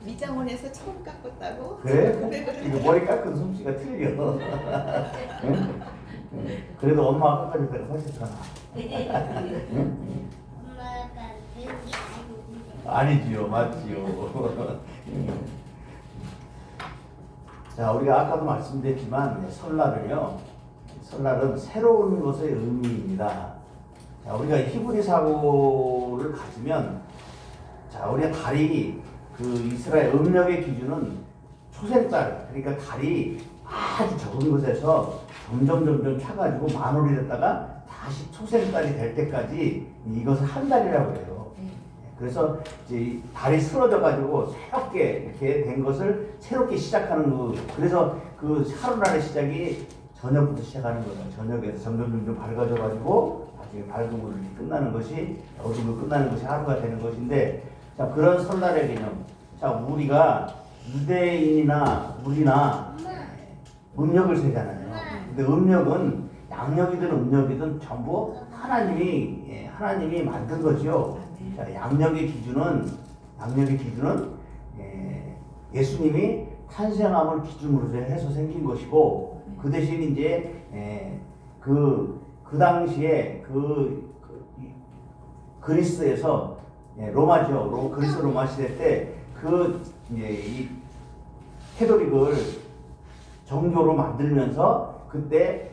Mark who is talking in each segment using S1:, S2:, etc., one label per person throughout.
S1: 미장원에서 처음 깎았다고?
S2: 그래? 이거 머리 깎은 솜씨가 틀려. 응? 그래도 엄마가 깎아줄 때가 훨씬 더 나아.
S3: 엄마가 배운 게 아니고.
S2: 아니지요, 맞지요. 자, 우리가 아까도 말씀드렸지만 설날은 새로운 것의 의미입니다. 자, 우리가 히브리 사고를 가지면, 자, 우리가 달이 그 이스라엘 음력의 기준은 초생달, 그러니까 달이 아주 적은 곳에서 점점 차가지고 만월이 됐다가 다시 초생달이 될 때까지 이것을 한 달이라고 해요. 그래서 이제 달이 쓰러져 가지고 새롭게 이렇게 된 것을 새롭게 시작하는 그래서 그 하루날의 시작이 저녁부터 시작하는 거예요. 저녁에서 점점 밝아져 가지고 나중에 밝은 걸로 끝나는 것이 어둠으로 끝나는 것이 하루가 되는 것인데, 자, 그런 설날의 개념. 자, 우리가 유대인이나 우리나 음력을 세잖아요. 근데 음력은 양력이든 음력이든 전부 하나님이 만든 거죠. 자, 양력의 기준은 예수님이 탄생함을 기준으로 해서 생긴 것이고, 그 대신 이제 그 당시에 그리스에서 로마죠. 그리스 로마 시대 때 이 캐톨릭을 정교로 만들면서 그때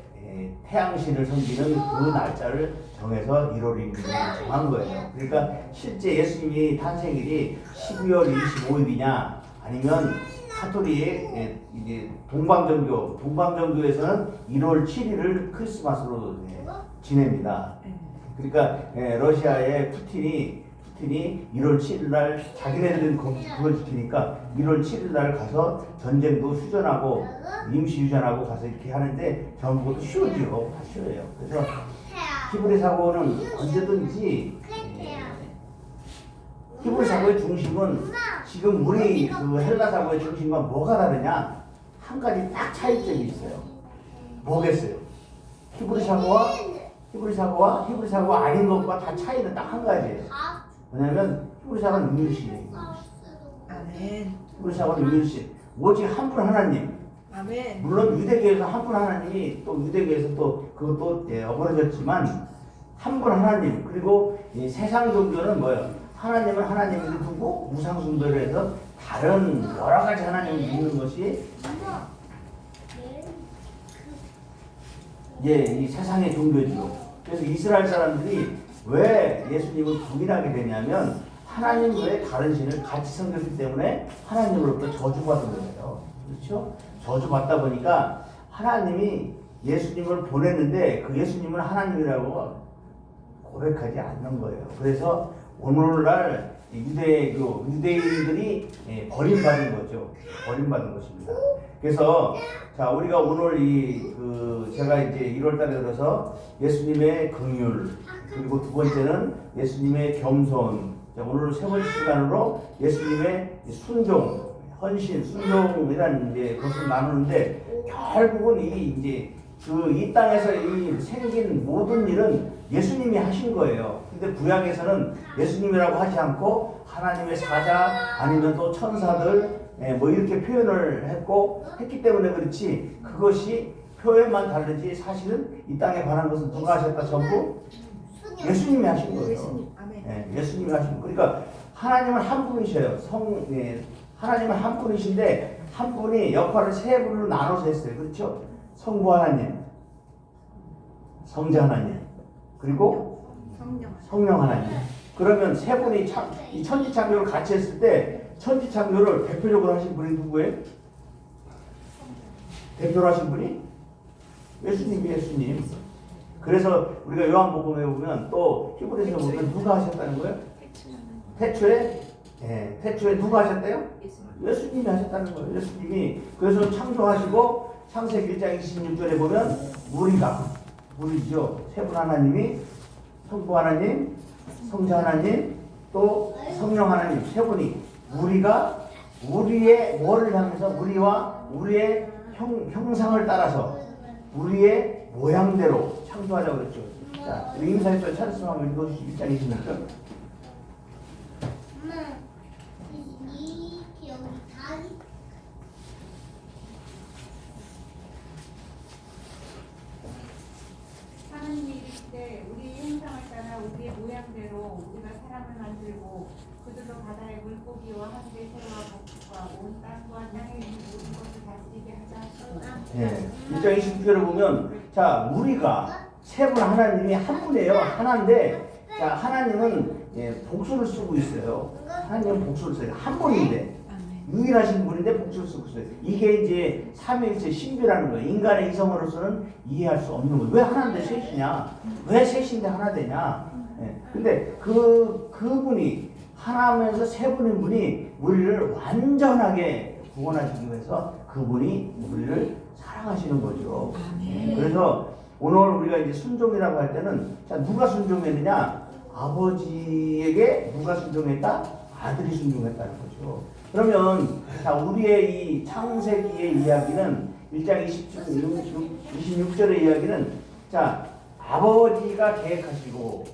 S2: 태양신을 섬기는 그 날짜를 정해서 1월 1일을 정한 거예요. 그러니까 실제 예수님이 탄생일이 12월 25일이냐 아니면 카톨릭 이제 동방정교에서는 1월 7일을 크리스마스로 지냅니다. 그러니까 러시아의 푸틴이 1월 7일 날 자기네들은 그걸 지키니까 1월 7일 날 가서 전쟁도 휴전하고 임시 휴전하고 가서 이렇게 하는데 전부 그것도 쉬워지요. 다 쉬워요. 그래서 히브리 사고는 언제든지 히브리 사고의 중심은 지금 우리 그 헬라 사고의 중심과 뭐가 다르냐? 한 가지 딱 차이점이 있어요. 뭐겠어요? 히브리 사고와 아닌 것과 다 차이는 딱 한 가지예요. 왜냐면 히브리 사고는 유일신이에요.
S1: 아멘.
S2: 히브리 사고는 유일신. 오직 한 분 하나님.
S1: 아멘.
S2: 물론 유대교에서 한 분 하나님이 또 유대교에서 또 그것도 어그러졌지만 한 분 하나님. 그리고 이 세상 종교는 뭐예요? 하나님은 하나님을 두고 우상 숭배를 해서 다른 여러 가지 하나님을 믿는 것이 이 세상의 종교죠. 그래서 이스라엘 사람들이 왜 예수님을 부인하게 되냐면 하나님 외에 다른 신을 같이 섬겼기 때문에 하나님으로부터 저주받은 거예요. 그렇죠? 저주받다 보니까 하나님이 예수님을 보냈는데 그 예수님은 하나님이라고 고백하지 않는 거예요. 그래서 오늘날 유대인들이 버림받은 거죠. 버림받은 것입니다. 그래서 자, 우리가 오늘 제가 이제 1월달에 들어서 예수님의 긍휼, 그리고 두 번째는 예수님의 겸손, 자, 오늘 세 번째 시간으로 예수님의 순종, 헌신, 순종이라는 이제 것을 나누는데, 결국은 이 땅에서 생긴 모든 일은 예수님이 하신 거예요. 근데 구약에서는 예수님이라고 하지 않고 하나님의 사자 아니면 또 천사들 뭐 이렇게 표현을 했기 때문에 그렇지, 그것이 표현만 다르지 사실은 이 땅에 관한 것은 누가 하셨다? 전부 예수님이 하신 거예요. 예수님이 하신 거. 그러니까 하나님은 한 분이셔요. 하나님은 한 분이신데 한 분이 역할을 세 분으로 나눠서 했어요. 그렇죠? 성부 하나님, 성자 하나님, 그리고 성령 하나님. 그러면 세 분이 이 천지창조를 같이 했을 때 천지창조를 대표적으로 하신 분이 누구예요? 대표로 하신 분이 예수님. 그래서 우리가 요한복음에 보면 또 히브리서에 보면 누가 하셨다는 거예요? 태초에 누가 하셨대요? 예수님이 하셨다는 거예요. 예수님이. 그래서 창조하시고 창세기 1장 26절에 보면 우리죠. 세 분 하나님이 성부 하나님, 성자 하나님, 또 성령 하나님 세 분이 우리가 우리의 뭐를 향해서 우리의 형상을 따라서 우리의 모양대로 창조하자고 그랬죠. 자, 임사일서 찬송 한번 읽어주시죠. 1장 26절.
S3: 이 기억이
S4: 사람을 만들고 그들로 바다의 물고기와 하늘의 새와 복과 온 땅과 땅에 있는 모든 것을 다스리게 하자.
S2: 예. 1장 26절을 보면 자 우리가 세 분 하나님이 한 분이에요. 하나인데 자 하나님은 복수를 쓰고 있어요. 하나님은 복수를 써요. 한 분인데 유일하신 분인데 복수를 쓰고 있어요. 이게 이제 삼위일체 신비라는 거예요. 인간의 이성으로서는 이해할 수 없는 거예요. 왜 하나인데 셋이냐? 왜 셋인데 하나 되냐? 예. 근데 그분이 하나면서 세 분인 분이 우리를 완전하게 구원하시기 위해서 그분이 우리를 사랑하시는 거죠. 그래서 오늘 우리가 이제 순종이라고 할 때는 자 누가 순종했느냐? 아버지에게 누가 순종했다? 아들이 순종했다는 거죠. 그러면 자 우리의 이 창세기의 이야기는 1장 26절의 이야기는 자 아버지가 계획하시고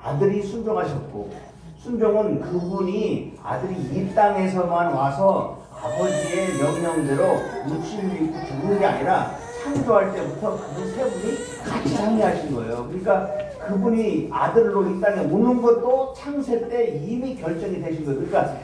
S2: 아들이 순종하셨고 순종은 그분이 아들이 이 땅에서만 와서 아버지의 명령대로 육신을 입고 죽는 게 아니라 창조할 때부터 그분 세 분이 같이 상의하신 거예요. 그러니까 그분이 아들로 이 땅에 오는 것도 창세 때 이미 결정이 되신 거예요. 그러니까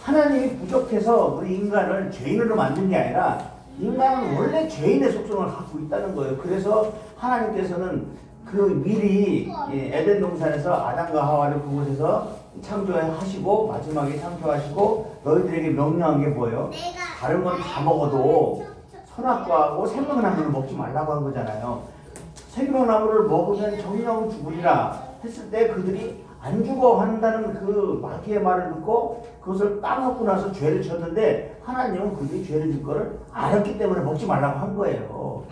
S2: 하나님이 부족해서 우리 인간을 죄인으로 만든 게 아니라 인간은 원래 죄인의 속성을 갖고 있다는 거예요. 그래서 하나님께서는 그 미리 에덴 동산에서 아담과 하와를 그곳에서 창조하시고 마지막에 창조하시고 너희들에게 명령한 게 뭐예요? 다른 건 다 먹어도 선악과하고 생명나무를 먹지 말라고 한 거잖아요. 생명나무를 먹으면 정령 죽으리라 했을 때 그들이 안 죽어 한다는 그 마귀의 말을 듣고 그것을 따먹고 나서 죄를 졌는데 하나님은 그들이 죄를 질 거를 알았기 때문에 먹지 말라고 한 거예요.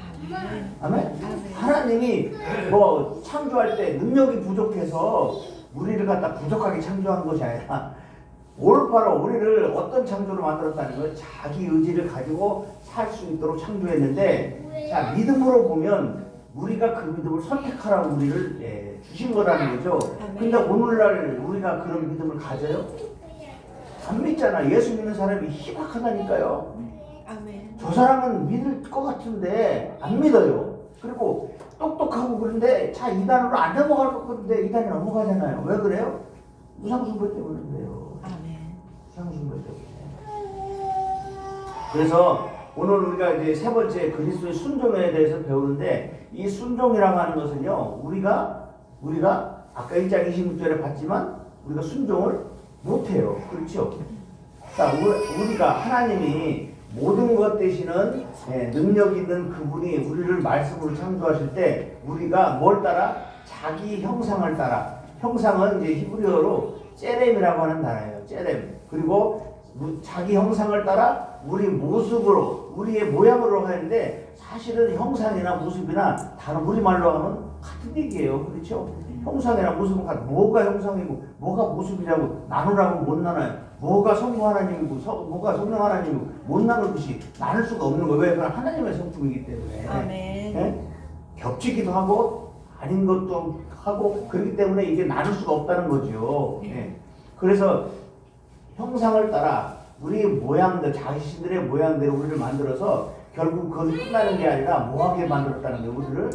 S2: 아멘? 하나님이 뭐 창조할 때 능력이 부족해서 우리를 갖다 부족하게 창조한 것이 아니라 올바로 우리를 어떤 창조로 만들었다는 거예요. 자기 의지를 가지고 살 수 있도록 창조했는데 자 믿음으로 보면 우리가 그 믿음을 선택하라고 우리를 주신 거라는 거죠. 근데 오늘날 우리가 그런 믿음을 가져요? 안 믿잖아. 예수 믿는 사람이 희박하다니까요.
S1: 아멘.
S2: 저 사람은 믿을 것 같은데 안 믿어요. 그리고 똑똑하고 그런데 자 이단으로 안 넘어갈 것 같은데 이단이 넘어가잖아요. 왜 그래요? 무상숭배 때문에 그래요.
S1: 아멘.
S2: 무상숭배 때문에. 그래서 오늘 우리가 이제 세 번째 그리스도의 순종에 대해서 배우는데 이 순종이라고 하는 것은요 우리가 아까 1장 26절에 봤지만 우리가 순종을 못해요. 그렇죠? 자 우리가 하나님이 모든 것 되시는 능력 있는 그분이 우리를 말씀으로 창조하실 때 우리가 뭘 따라? 자기 형상을 따라. 형상은 이제 히브리어로 째렘이라고 하는 단어예요. 째렘. 그리고 자기 형상을 따라 우리 모습으로 우리의 모양으로 하는데 사실은 형상이나 모습이나 다른 우리말로 하면 같은 얘기예요. 그렇죠? 형상이나 모습은 같은 뭐가 형상이고 뭐가 모습이라고 나누라고 못 나눠요. 뭐가 성부 하나님이고 뭐가 성령 하나님이고 못 나눌 것이 나눌 수가 없는 거예요. 왜? 그건 하나님의 성품이기 때문에.
S1: 아멘.
S2: 네? 겹치기도 하고 아닌 것도 하고 그렇기 때문에 이게 나눌 수가 없다는 거죠. 네. 그래서 형상을 따라 우리의 모양들, 자신들의 모양대로 우리를 만들어서 결국 그건 끝나는 게 아니라 뭐하게 만들었다는 거예요. 우리를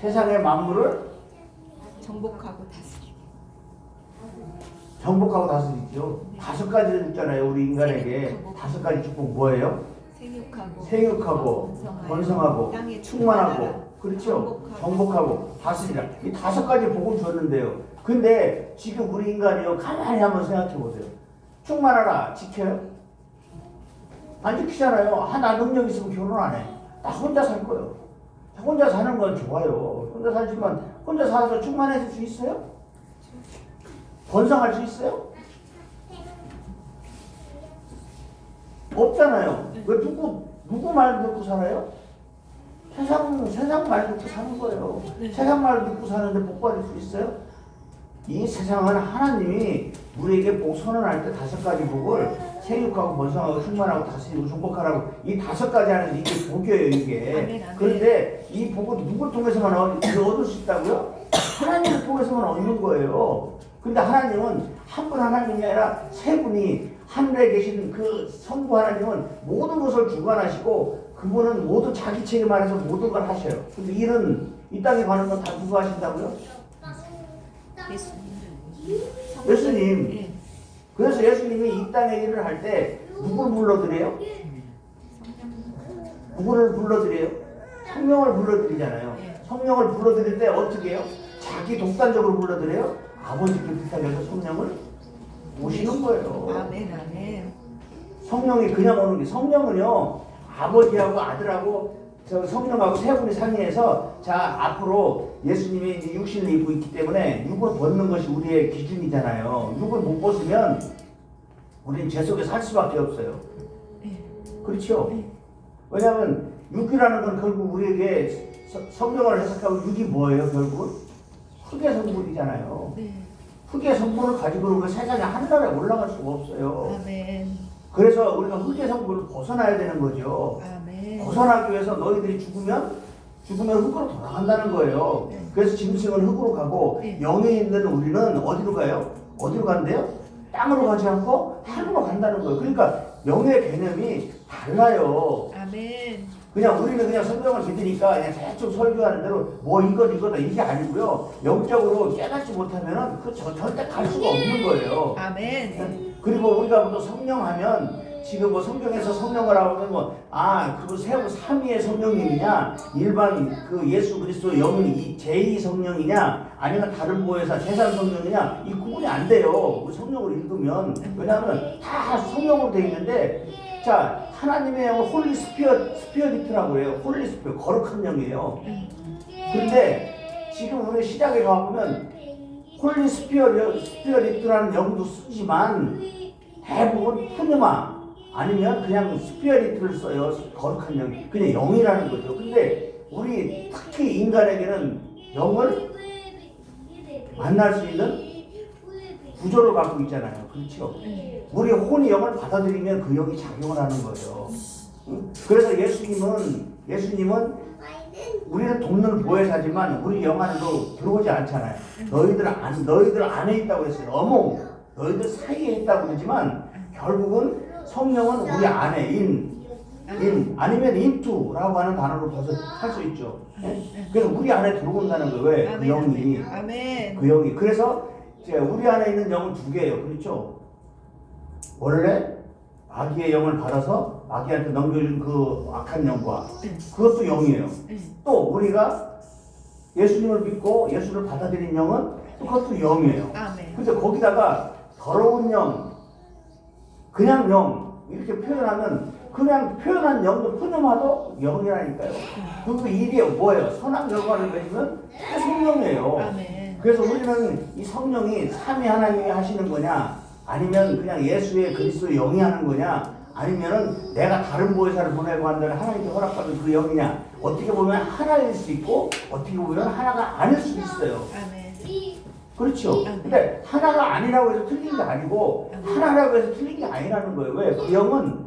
S2: 세상의 만물을
S1: 정복하고 다스리고.
S2: 정복하고 다스리죠. 5가지를 있잖아요. 우리 인간에게 5가지 축복 뭐예요? 생육하고 번성하고
S1: 땅에
S2: 충만하고 그렇죠. 정복하고 다스리라. 이 5가지 복을 줬는데요. 근데 지금 우리 인간이요 가만히 한번 생각해 보세요. 충만하라 지켜요? 안 지키잖아요. 나 능력 있으면 결혼 안 해. 나 혼자 살 거예요. 혼자 사는 건 좋아요. 혼자 살지만 혼자 살아서 충만해질 수 있어요? 번성할 수 있어요? 없잖아요. 왜 누구 말 듣고 살아요? 세상 말 듣고 사는 거예요. 세상 말 듣고 사는데 복 받을 수 있어요? 이 세상은 하나님이 우리에게 복 선언할 때 5가지 복을 생육하고 번성하고 충만하고 다스리고 정복하라고 이 5가지 하는 이게 복이에요 이게.
S1: 아멘, 아멘.
S2: 그런데 이 복은 누굴 통해서만 얻을 수 있다고요? 하나님을 통해서만 얻는 거예요. 근데 하나님은 한 분 하나님이 아니라 세 분이 하늘에 계신 그 성부 하나님은 모든 것을 주관하시고 그분은 모두 자기 책임 안에서 모든 걸 하셔요. 근데 일은 이 땅에 가는 건 다 누가 하신다고요? 예수님.
S1: 예.
S2: 그래서 예수님이 이 땅에 일을 할 때 누굴 불러드려요? 누구를 불러드려요? 성령을 불러드리잖아요. 성령을 불러드릴 때 어떻게 해요? 자기 독단적으로 불러드려요? 아버지께 부탁해서 성령을 모시는 거예요.
S1: 아멘, 아멘.
S2: 성령이 그냥 오는 게, 성령은요 아버지하고 아들하고 저 성령하고 세 분이 상의해서 자 앞으로 예수님이 이제 육신을 입고 있기 때문에 육을 벗는 것이 우리의 기준이잖아요. 육을 못 벗으면 우리는 죄 속에 살 수밖에 없어요. 그렇죠? 왜냐하면 육이라는 건 결국 우리에게 성경을 해석하고 육이 뭐예요? 결국은 흙의 성분이잖아요.
S1: 네.
S2: 흙의 성분을 가지고 우리가 세상에 하늘나라에 올라갈 수가 없어요.
S1: 아멘.
S2: 그래서 우리가 흙의 성분을 벗어나야 되는 거죠.
S1: 아멘.
S2: 벗어나기 위해서 너희들이 죽으면 흙으로 돌아간다는 거예요.
S1: 네.
S2: 그래서 짐승은 흙으로 가고
S1: 네.
S2: 영에 있는 우리는 어디로 가요? 어디로 간대요? 땅으로 가지 않고 하늘로 간다는 거예요. 그러니까 영의 개념이 달라요.
S1: 아멘.
S2: 그냥 우리는 그냥 성경을 믿으니까 그냥 대충 설교하는 대로 뭐 이거다 이게 아니고요. 영적으로 깨닫지 못하면은 절대 갈 수가 없는 거예요.
S1: 아멘.
S2: 그리고 우리가 또 성령하면 지금 뭐 성경에서 성령을 하면 그거 삼위의 성령님이냐 일반 그 예수 그리스도 영이 제2 성령이냐 아니면 다른 보혜사 제3 성령이냐 이 구분이 안 돼요. 우리 성령을 읽으면 왜냐하면 다 성령으로 되어 있는데 자 하나님의 영은 홀리 스피어리트라고 해요. 홀리 스피어 거룩한 영이에요. 그런데 지금 우리 시작에 가보면 홀리 스피어리트라는 영도 쓰지만 대부분 푸뉴마 아니면 그냥 스피어리트를 써요. 거룩한 영, 그냥 영이라는 거죠. 근데 우리 특히 인간에게는 영을 만날 수 있는 구조를 갖고 있잖아요. 그렇죠? 우리 혼이 영을 받아들이면 그 영이 작용을 하는 거예요. 응? 그래서 예수님은 우리는 돕는 보혜사지만 우리 영 안으로 들어오지 않잖아요. 너희들 안에 있다고 했어요. 어머, 너희들 사이에 있다고 그러지만 결국은 성령은 우리 안에 아니면 인투라고 하는 단어로 할 수 있죠. 그래서 우리 안에 들어온다는 거예요. 왜? 그 영이.
S1: 아멘.
S2: 그 영이. 그래서 우리 안에 있는 영은 두 개예요. 그렇죠? 원래 마귀의 영을 받아서 마귀한테 넘겨준 그 악한 영과 그것도 영이에요. 또 우리가 예수님을 믿고 예수를 받아들인 영은 또 그것도 영이에요.
S1: 아멘.
S2: 근데 거기다가 더러운 영, 그냥 영 이렇게 표현하면 그냥 표현한 영도 푸념하도 영이라니까요. 그 일이 뭐예요? 선한 결과를 맺으면 그게 성령이에요.
S1: 아멘.
S2: 그래서 우리는 이 성령이 삼위 하나님이 하시는 거냐 아니면 그냥 예수의 그리스도 영이 하는 거냐 아니면은 내가 다른 보혜사를 보내고 한다는 하나님께 허락받은 그 영이냐 어떻게 보면 하나일 수 있고 어떻게 보면 하나가 아닐 수도 있어요.
S1: 아멘.
S2: 그렇죠. 근데 하나가 아니라고 해서 틀린 게 아니고 하나라고 해서 틀린 게 아니라는 거예요. 왜? 그 영은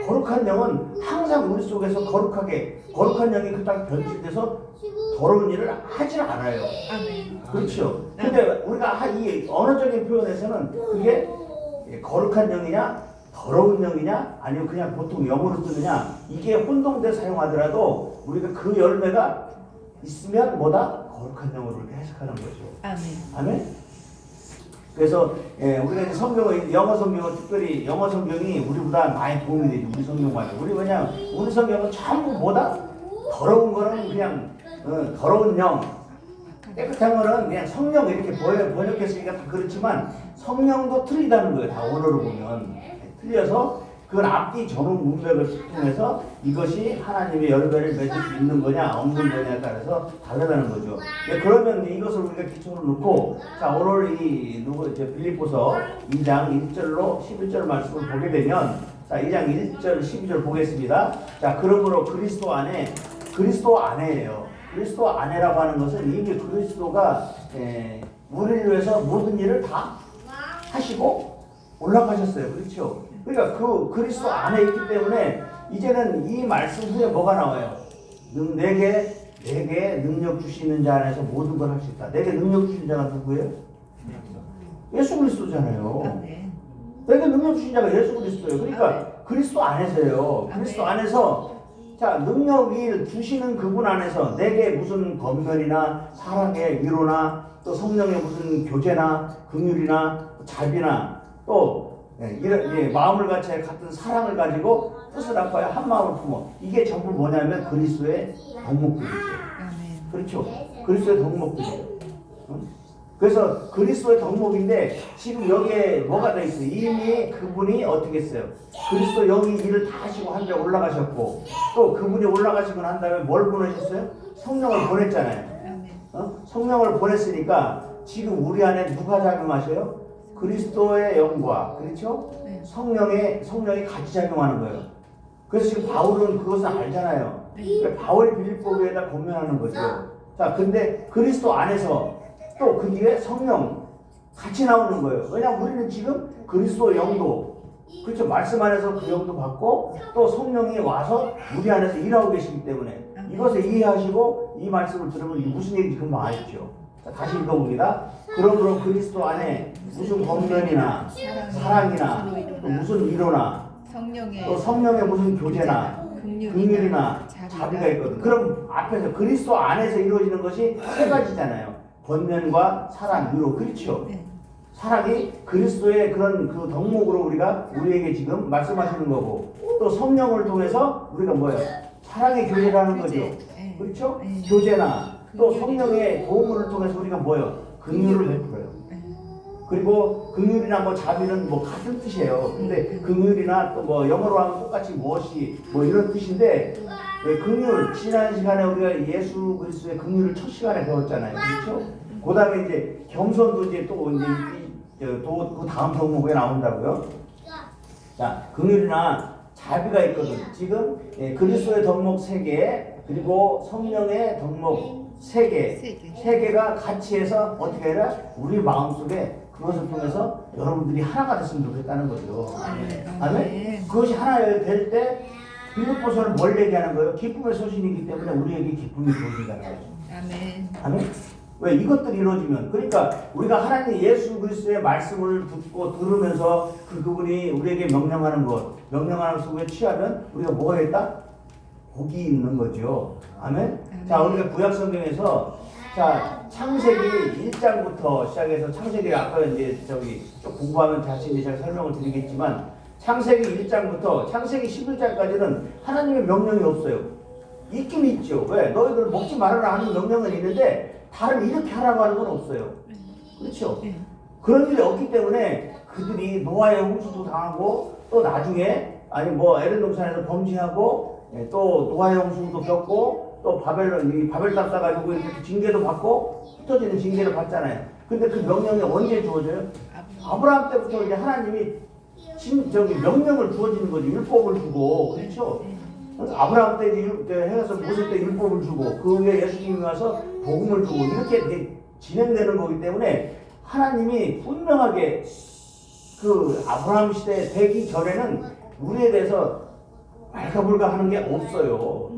S2: 거룩한 영은 항상 우리 속에서 거룩한 영이 그 땅에 변질돼서 더러운 일을 하질 않아요.
S1: 아멘.
S2: 그렇죠. 근데 우리가 이 언어적인 표현에서는 그게 거룩한 영이냐 더러운 영이냐 아니면 그냥 보통 영어로 쓰느냐 이게 혼동돼 사용하더라도 우리가 그 열매가 있으면 뭐다? 거룩한 영어로 이렇게 해석하는 거죠.
S1: 아멘.
S2: 아멘. 그래서 우리가 이제 성경을 영어 성경은 특별히 영어 성경이 우리보다 많이 도움이 되죠. 우리 성경보다. 우리 성경은 전부 뭐다? 더러운 거는 그냥 더러운 영, 깨끗한 거는 그냥 성령 이렇게 번역했으니까 다 그렇지만 성령도 틀리다는 거예요. 다 언어로 보면 틀려서 그건 앞뒤 전후 문맥을 통해서 이것이 하나님의 열매를 맺을 수 있는 거냐 없는 거냐에 따라서 다르다는 거죠. 그러면 이것을 우리가 기초로 놓고 자 오늘 빌립보서 2장 1절로 11절 말씀을 보게 되면 자 2장 1절 12절 보겠습니다. 자 그러므로 그리스도 안에예요. 그리스도 안에라고 하는 것은 이미 그리스도가 우리를 위해서 모든 일을 다 하시고 올라가셨어요. 그렇죠? 그러니까 그 그리스도 안에 있기 때문에 이제는 이 말씀 후에 뭐가 나와요? 내게 능력 주시는 자 안에서 모든 걸 할 수 있다. 내게 능력 주시는 자가 누구예요? 예수 그리스도잖아요.
S1: 아멘.
S2: 내게 능력 주신 자가 예수 그리스도예요. 그러니까 그리스도 안에서요. 그리스도 안에서 자 능력을 주시는 그분 안에서 내게 무슨 권면이나 사랑의 위로나 또 성령의 무슨 교제나 긍휼이나 자비나 또 이런 마음을 같이 같은 사랑을 가지고 뜻을 아파야 한 마음을 품어. 이게 전부 뭐냐면 그리스도의 덕목들이죠.
S1: 아멘.
S2: 그렇죠. 그리스도의 덕목들이에요. 그래서 그리스도의 덕목인데 지금 여기에 뭐가 돼 있어요? 이미 그분이 어떻게 했어요? 그리스도 영이 일을 다 하시고 하늘에 올라가셨고 또 그분이 올라가시고 난 다음에 뭘 보내셨어요? 성령을 보냈잖아요.
S1: 아멘.
S2: 성령을 보냈으니까 지금 우리 안에 누가 작용하셔요? 그리스도의 영과 그렇죠?
S1: 네.
S2: 성령이 같이 작용하는 거예요. 그래서 지금 바울은 그것을 알잖아요. 그러니까 바울이 빌립보 교회에다 권면하는 거죠. 자, 근데 그리스도 안에서 또 그 뒤에 성령 같이 나오는 거예요. 왜냐하면 우리는 지금 그리스도 영도 그렇죠. 말씀 안에서 그 영도 받고 또 성령이 와서 우리 안에서 일하고 계시기 때문에 이것을 이해하시고 이 말씀을 들으면 이게 무슨 얘기인지 금방 알죠. 자, 다시 읽어봅니다. 그러므로 그리스도 안에 무슨 권면이나 사랑이나 또 무슨 위로나 또 성령의 무슨 교제나 긍휼이나 자비가 있거든. 그럼 앞에서 그리스도 안에서 이루어지는 것이 세 가지잖아요. 권면과 사랑, 위로. 그렇죠.
S1: 네.
S2: 사랑이 그리스도의 그런 그 덕목으로 우리에게 지금 말씀하시는 거고 또 성령을 통해서 우리가 뭐예요? 사랑의 교제라는 거죠.
S1: 네.
S2: 그렇죠?
S1: 네.
S2: 교제나 또 성령의 도움을 통해서 우리가 뭐예요? 긍휼을 베풀어요.
S1: 네.
S2: 그리고 긍휼이나 뭐 자비는 뭐 같은 뜻이에요. 근데 긍휼이나 또 뭐 영어로 하면 똑같이 무엇이 뭐 이런 뜻인데 긍휼 지난 시간에 우리가 예수 그리스도의 긍휼을 첫 시간에 배웠잖아요. 그렇죠? 그다음에 이제 겸손도 이제 또 이제 그 다음 덕목에 나온다고요. 자, 긍휼이나 자비가 있거든. 지금 그리스도의 덕목 3개 그리고 성령의 덕목 3개, 3개가 같이 해서 어떻게 해라? 우리 마음속에 그것을 통해서 여러분들이 하나가 됐으면 좋겠다는 거죠. 아멘. 그것이 하나 될 때 빌립보서는 뭘 얘기하는 거예요? 기쁨의 소식이기 때문에 우리에게 기쁨이 주어진다는 거죠.
S1: 아멘.
S2: 아멘. 왜 이것들이 이루어지면 그러니까 우리가 하나님 예수 그리스도의 말씀을 듣고 들으면서 그분이 우리에게 명령하는 것을 취하면 우리가 뭐가 있다? 복이 있는 거죠. 아멘. 자, 우리가 구약 성경에서 자 창세기 1장부터 시작해서 창세기 아까 이제 쭉 공부하면 다시 이제 제가 설명을 드리겠지만 창세기 1장부터 창세기 11장까지는 하나님의 명령이 없어요. 있긴 있죠. 왜? 너희들 먹지 말아라 하는 명령은 있는데 다른 이렇게 하라고 하는 건 없어요. 그렇죠? 그런 일이 없기 때문에 그들이 노아의 홍수도 당하고 또 나중에 아니 뭐 에덴 동산에서 범죄하고 또 노아의 홍수도 겪고 또 바벨 답 싸가지고 이렇게 징계도 받고 흩어지는 징계를 받잖아요. 근데 그 명령이 언제 주어져요? 아브라함 때부터 이제 하나님이 명령을 주어지는 거죠. 율법을 주고 그렇죠? 아브라함 때 해서 모세 때 율법을 주고 그 후에 예수님이 와서 복음을 주고 이렇게 진행되는 거기 때문에 하나님이 분명하게 그 아브라함 시대 되기 전에는 우리에 대해서 말가불가 하는 게 없어요.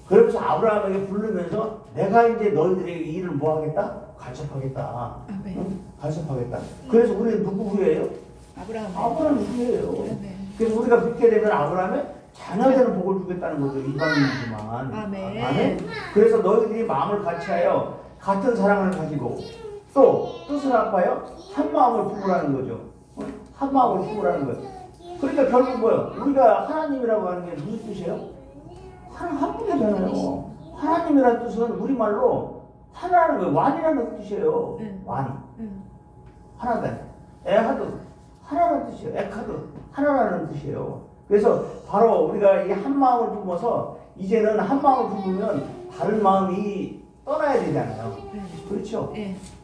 S2: 그러면서 아브라함에게 부르면서 내가 이제 너희들에게 이 일을 뭐 하겠다? 간섭하겠다. 응? 간섭하겠다. 그래서 우리는 누구 후예요? 아브라함 후예요. 그래서 우리가 믿게 되면 아브라함의 자녀되는 복을 주겠다는 거죠. 이방인이지만. 아멘. 그래서 너희들이 마음을 같이하여 같은 사랑을 가지고 또 뜻을 합하여 한 마음을 품으라는 거죠. 한 마음을 품으라는 거예요. 그러니까 결국 뭐예요? 우리가 하나님이라고 하는 게 무슨 뜻이에요? 한 분이잖아요. 하나님이라는 뜻은 우리말로 하나라는 거예요. 완이라는 뜻이에요. 완. 하나다. 에하드. 하나라는 뜻이에요. 에카드. 하나라는 뜻이에요. 그래서 바로 우리가 이 한 마음을 품어서 이제는 한 마음을 품으면 다른 마음이 떠나야 되잖아요. 그렇죠?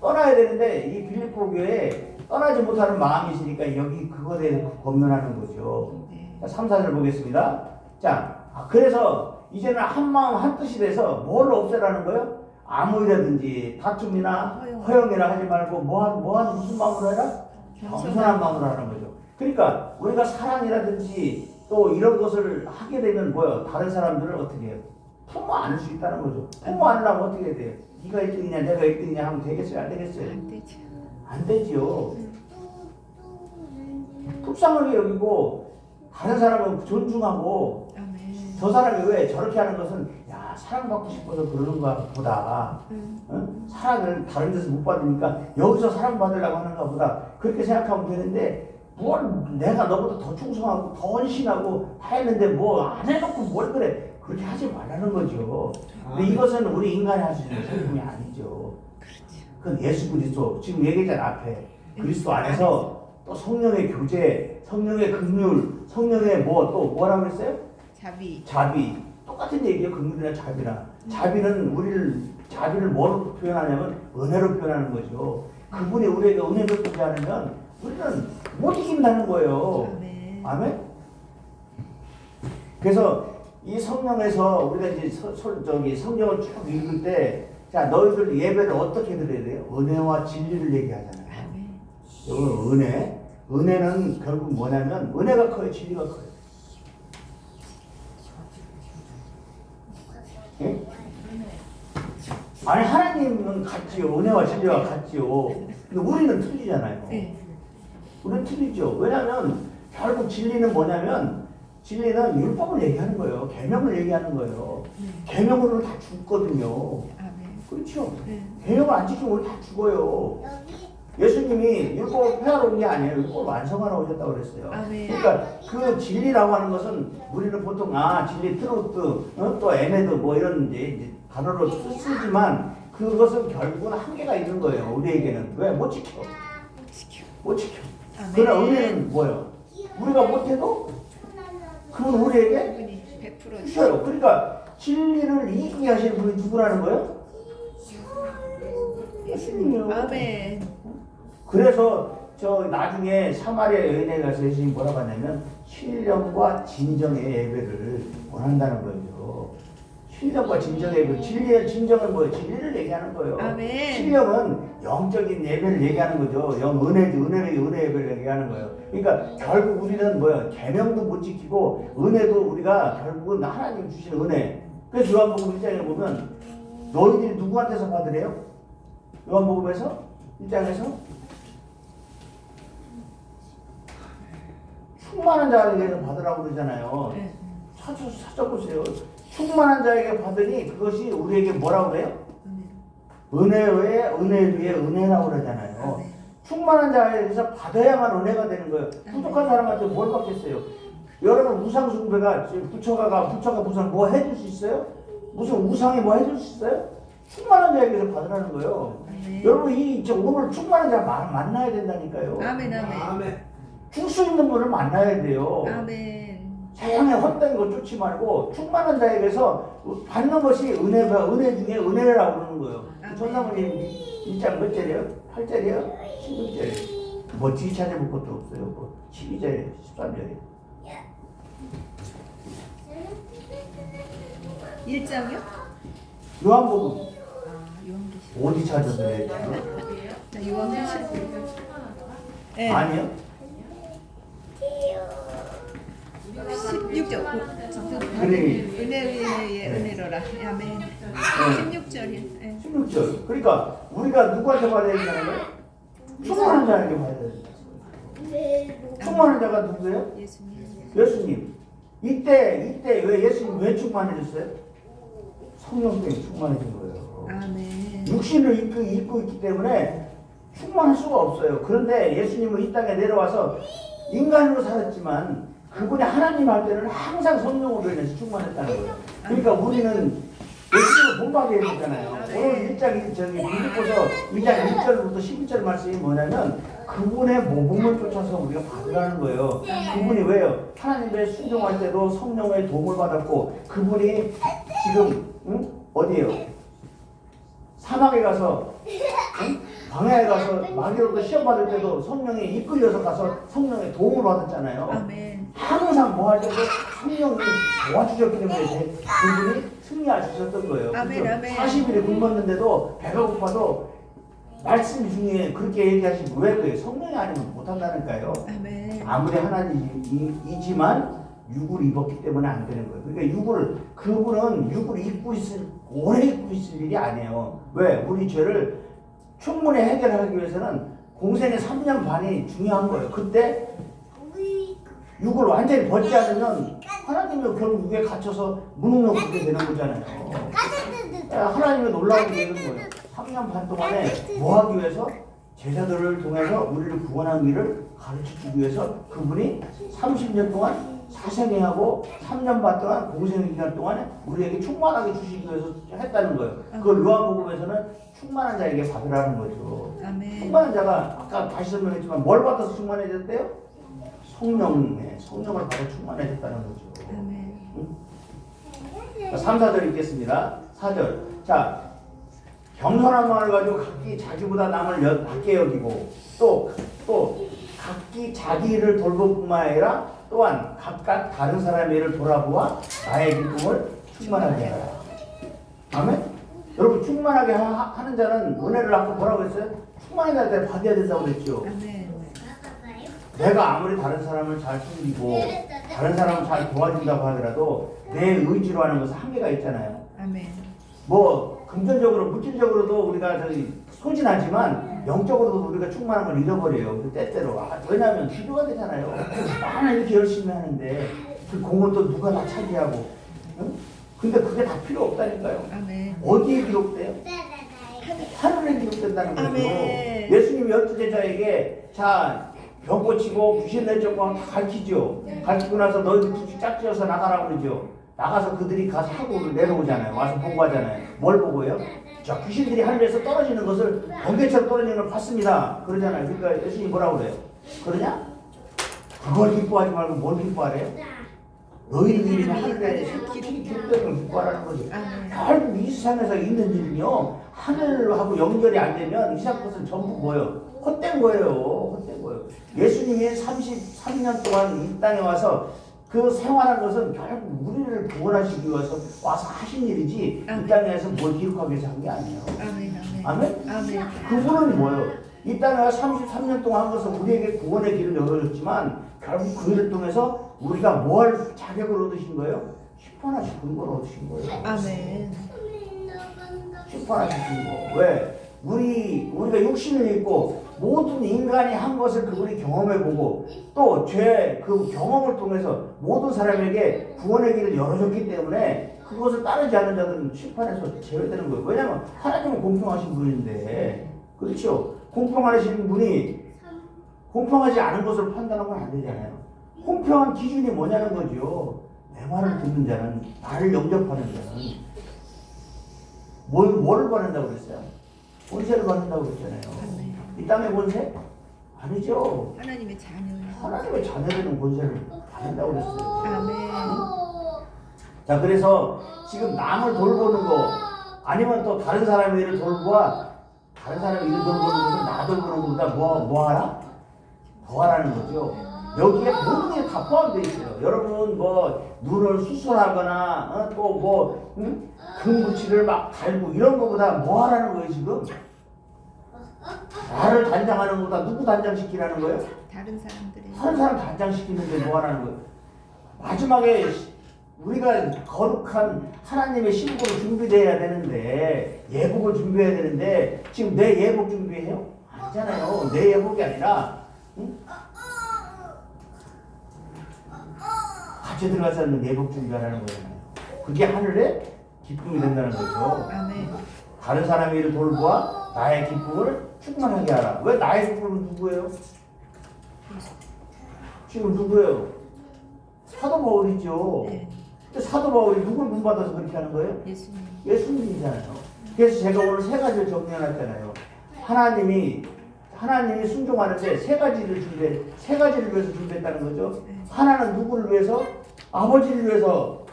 S2: 떠나야 되는데 이 빌립보 교회에 떠나지 못하는 마음이 있으니까 여기 그거에 대해서 권면하는 거죠. 3, 4절 보겠습니다. 자, 그래서 이제는 한 마음 한 뜻이 돼서 뭘 없애라는 거예요? 암호이라든지 다툼이나 허영이라 하지 말고 무슨 마음으로 해라? 겸손한 마음으로 하는 거죠. 그러니까 우리가 사랑이라든지 또 이런 것을 하게 되면 뭐예요? 다른 사람들을 어떻게 해요? 품어 안을 수 있다는 거죠. 품어 안으려면 어떻게 해야 돼요? 네가 1등이냐 내가 1등이냐 하면 되겠어요? 안 되겠어요? 안 되죠. 불쌍하게 여기고 다른 사람은 존중하고 저 사람이 왜 저렇게 하는 것은 야 사랑받고 싶어서 그러는가 보다. 사랑을 다른 데서 못 받으니까 여기서 사랑받으려고 하는가 보다. 그렇게 생각하면 되는데 뭘 내가 너보다 더 충성하고 더 헌신하고 다 했는데 뭐 안 해놓고 뭘 그래. 그렇게 하지 말라는 거죠. 근데 이것은 우리 인간이 할 수 있는 성품이 아니죠. 그건 예수 그리스도 지금 얘기했잖아 앞에. 그리스도 안에서 또 성령의 교제, 성령의 긍휼, 성령의 뭐 또 뭐라고 했어요? 자비. 똑같은 얘기예요. 긍휼이나 자비나. 자비를 뭐로 표현하냐면 은혜로 표현하는 거죠. 그분이 우리에게 은혜 베푸지 않으면 우리는 못 이긴다는 거예요. 아멘. 그래서 이 성령에서 우리가 이제 성경을 쭉 읽을 때, 자 너희들 예배를 어떻게 드려야 돼요? 은혜와 진리를 얘기하잖아요. 여기 은혜는 결국 뭐냐면 은혜가 커요, 진리가 커요. 예? 아니 하나님은 같지요. 은혜와 진리가 같지요. 근데 우리는 틀리잖아요. 우리는 틀리죠. 왜냐하면 결국 진리는 뭐냐면 진리는 율법을 얘기하는 거예요. 계명을 얘기하는 거예요. 계명으로는 다 죽거든요. 그렇죠. 계명을 안 지키면 우리 다 죽어요. 예수님이 율법을 폐하러 온 게 아니에요. 율법을 완성하러 오셨다고 그랬어요. 그러니까 그 진리라고 하는 것은 우리는 보통 진리, 트루트, 또 에메드 뭐 이런 이제 단어로 쓰지만 그것은 결국은 한계가 있는 거예요. 우리에게는. 왜? 못 지켜. 못 지켜. 그러나 은혜는 뭐예요? 우리가 못해도 그건 우리에게
S1: 100%
S2: 주셔요. 그러니까 진리를 이기게 하시는 분이 누구라는 거예요? 예수님이요.
S1: 아멘.
S2: 그래서 저 나중에 사마리아 여인에 가서 예수님이 뭐라고 하냐면 신령과 진정의 예배를 원한다는 거죠. 신령과 진정의 예배. 진리의 진정은 뭐예요? 진리를 얘기하는 거예요.
S1: 아멘.
S2: 신령은 영적인 예배를 얘기하는 거죠. 은혜 예배를 얘기하는 거예요. 그러니까 결국 우리는 뭐야? 계명도 못 지키고 은혜도 우리가 결국은 하나님 주신 은혜. 그래서 요한복음 1장에 보면 너희들이 누구한테서 받으래요? 요한복음에서 1장에서 충만한 자에게 받으라고 그러잖아요. 찾아보세요. 충만한 자에게 받으니 그것이 우리에게 뭐라고 그래요? 은혜 위에 은혜라고 그러잖아요. 충만한 자에게서 받아야만 은혜가 되는 거예요. 부족한 사람한테 뭘 받겠어요? 여러분 우상 숭배가 부처가 무슨 뭐 해줄 수 있어요? 무슨 우상이 뭐 해줄 수 있어요? 충만한 자에게서 받으라는 거예요. 여러분 오늘 충만한 자 만나야 된다니까요.
S1: 아멘.
S2: 줄 수 있는 분을 만나야 돼요.
S1: 아멘.
S2: 세상에 헛된 거 쫓지 말고 충만한 자에게서 받는 것이 은혜 중에 은혜라고 그러는 거예요. 천사모님 1장 몇 절이에요? 8절이에요? 16절이에요? 뭐 뒤 찾아볼 것도 없어요. 뭐 12절이에요? 13절이에요?
S1: 1장이요?
S2: 요한복음
S1: 요한계시록.
S2: 어디 찾아드려야지?
S1: 요한계시록. 네.
S2: 아니요?
S1: 16절. 은혜 위에 은혜로라. 아멘. 16절이요.
S2: 16절. 그러니까 우리가 누구한테 받아야 된다는 거예요? 충만한 자에게 받아야 된다. 충만한 자가 누구예요? 예수님. 이때 왜 예수님 왜 충만해졌어요? 성령 때문에 충만해진 거예요.
S1: 아멘.
S2: 육신을 입고 있기 때문에 충만할 수가 없어요. 그런데 예수님은 이 땅에 내려와서 인간으로 살았지만 그분이 하나님 할 때는 항상 성령으로 인해서 충만했다는 거예요. 그러니까 우리는 예수님을 본받아야 되잖아요. 오늘 1장 빌립보서 2장 1절부터 11절 말씀이 뭐냐면 그분의 모범을 쫓아서 우리가 받으라는 거예요. 그분이 왜요? 하나님의 순종할 때도 성령의 도움을 받았고 그분이 지금 어디에요? 사막에 가서 광야에 가서 마귀로부터 시험 받을 때도 성령이 이끌려서 가서 성령의 도움을 받았잖아요.
S1: 아멘.
S2: 항상 뭐 할 때도 성령이 도와주셨기 때문에 그분이 승리할 수 있었던 거예요.
S1: 아멘, 아멘.
S2: 40일에 굶었는데도 배가 고파도 말씀 중에 그렇게 얘기하시고 왜 그래요? 성령이 아니면 못한다니까요.
S1: 아멘.
S2: 아무리 하나님이지만 육을 입었기 때문에 안 되는 거예요. 그러니까 그분은 육을 오래 입고 있을 일이 아니에요. 왜? 우리 죄를 충분히 해결하기 위해서는 공생의 3년 반이 중요한 거예요. 그때 육을 완전히 벗지 않으면 하나님은 결국 육에 갇혀서 무능력하게 되는 거잖아요. 하나님의 놀라운 계획은 뭐예요? 3년 반 동안에 뭐 하기 위해서? 제자들을 통해서 우리를 구원하는 길을 가르쳐주기 위해서 그분이 30년 동안 사생애하고 3년 반 동안 공생 기간 동안에 우리에게 충만하게 주시기 위해서 했다는 거예요. 그걸 요한복음에서는 충만한 자에게 받으라는 거죠.
S1: 아멘.
S2: 충만한 자가 아까 다시 설명했지만 뭘 받아서 충만해졌대요? 성령을 받아 충만해졌다는 거죠.
S1: 아멘.
S2: 3, 4절 읽겠습니다. 4절. 자, 겸손한 마음을 가지고 각기 자기보다 남을 낮게 여기고 또 각기 자기 일을 돌볼 뿐만 아니라 또한 각각 다른 사람의 일을 돌아보아 나의 기쁨을 충만하게 하라. 아멘? 여러분 충만하게 하는 자는 은혜를 아까 뭐라고 했어요? 충만한 자한테 받아야 된다고 그랬죠.
S1: 아멘.
S2: 내가 아무리 다른 사람을 잘 섬기고 다른 사람을 잘 도와준다고 하더라도 내 의지로 하는 것은 한계가 있잖아요.
S1: 아멘.
S2: 뭐 금전적으로 물질적으로도 우리가 소진하지만 영적으로도 우리가 충만한 걸 잃어버려요. 그 때때로. 왜냐하면 비교가 되잖아요. 나는 이렇게 열심히 하는데 그 공은 또 누가 다 차지하고. 응? 근데 그게 다 필요 없다니까요.
S1: 아멘.
S2: 어디에 기록돼요? 하늘에 기록된다는 거죠.
S1: 아멘.
S2: 예수님이 12제자에게 자 병 고치고 귀신 내쫓고 다 가르치죠. 가르치고 나서 너희들 둘씩 짝지어서 나가라고 그러죠. 나가서 그들이 가서 하고 내려오잖아요. 와서 보고하잖아요. 뭘 보고요? 자, 귀신들이 하늘에서 떨어지는 것을 번개처럼 떨어지는 걸 봤습니다. 그러잖아요. 그러니까 예수님이 뭐라고 그래요? 그러냐? 그걸 기뻐하지 말고 뭘 기뻐하래요? 너희들 이름이 하늘에 기록되는 걸 기뻐하라는 거죠. 결국 이 세상에서 있는 일은요, 하늘하고 연결이 안 되면 이 세상 것은 전부 뭐예요? 헛된 거예요. 헛된 거예요. 예수님이 33년 동안 이 땅에 와서 그 생활한 것은 결국 우리를 구원하시기 위해서 와서 하신 일이지 이 땅에서 뭘 기록하기 위해서 한 게 아니에요.
S1: 아멘.
S2: 아멘?
S1: 아멘.
S2: 그분은 뭐예요? 이 땅에 와서 33년 동안 한 것은 우리에게 구원의 길을 열어줬지만 결국 그 일을 통해서 우리가 뭘 자격을 얻으신 거예요? 십판하신 근거를 얻으신 거예요.
S1: 아멘.
S2: 십판하신 근거. 왜? 우리가 육신을 입고 모든 인간이 한 것을 그분이 경험해보고 또 죄 그 경험을 통해서 모든 사람에게 구원의 길을 열어줬기 때문에 그것을 따르지 않는 자들은 심판에서 제외되는 거예요. 왜냐하면 하나님은 공평하신 분인데, 그렇죠? 공평하신 분이 공평하지 않은 것을 판단하면 안 되잖아요. 공평한 기준이 뭐냐는 거죠. 내 말을 듣는 자는, 나를 영접하는 자는 뭐를 받는다고 그랬어요? 본세를 받는다고 그랬잖아요.
S1: 아멘.
S2: 이 땅의 본세? 아니죠.
S1: 하나님의 자녀.
S2: 하나님의 자녀되는 본세를 받는다고 그랬어요.
S1: 아멘.
S2: 자, 그래서 지금 남을 돌보는 거 아니면 또 다른 사람의 일을 돌보아 다른 사람의 일을 돌보는 것을 나 돌보는 것보다 뭐 하라? 더 하라는 거죠. 여기에 모든 게 다 포함되어 있어요. 여러분 뭐 눈을 수술하거나 또 금붙이를 막 달고 이런 것보다 뭐 하라는 거예요 지금? 나를 단장하는 것보다 누구 단장시키라는 거예요?
S1: 다른 사람들의.
S2: 다른 사람 단장시키는데 뭐 하라는 거예요? 마지막에 우리가 거룩한 하나님의 신부로 준비돼야 되는데 예복을 준비해야 되는데 지금 내 예복 준비해요? 아니잖아요. 내 예복이 아니라 같이 들어가서 하는 예복 준비하라는 거잖아요. 그게 하늘의 기쁨이 된다는 거죠.
S1: 아멘.
S2: 다른 사람의 일을 돌보아 나의 기쁨을 충만하게 하라. 왜 나의 기쁨은 누구예요? 지금 누구예요? 사도 바울이죠.
S1: 네.
S2: 근데 사도 바울이 누굴 본받아서 그렇게 하는 거예요?
S1: 예수님.
S2: 예수님이잖아요. 그래서 제가 오늘 세 가지를 정리해놨잖아요. 하나님이 순종하는데 세 가지를 위해서 준비했다는 거죠. 하나는 누구를 위해서? 아버지를 위해서.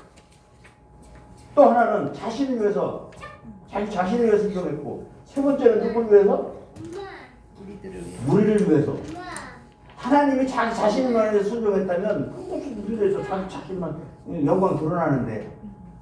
S2: 또 하나는 자신을 위해서, 자기 자신을 위해서 순종했고, 세 번째는 누구를 위해서?
S1: 우리들을 위해.
S2: 우리를 위해서. 하나님이 자기 자신만 위해서 순종했다면 그것이 우리를 위해서 자기 자신만 영광 드러나는데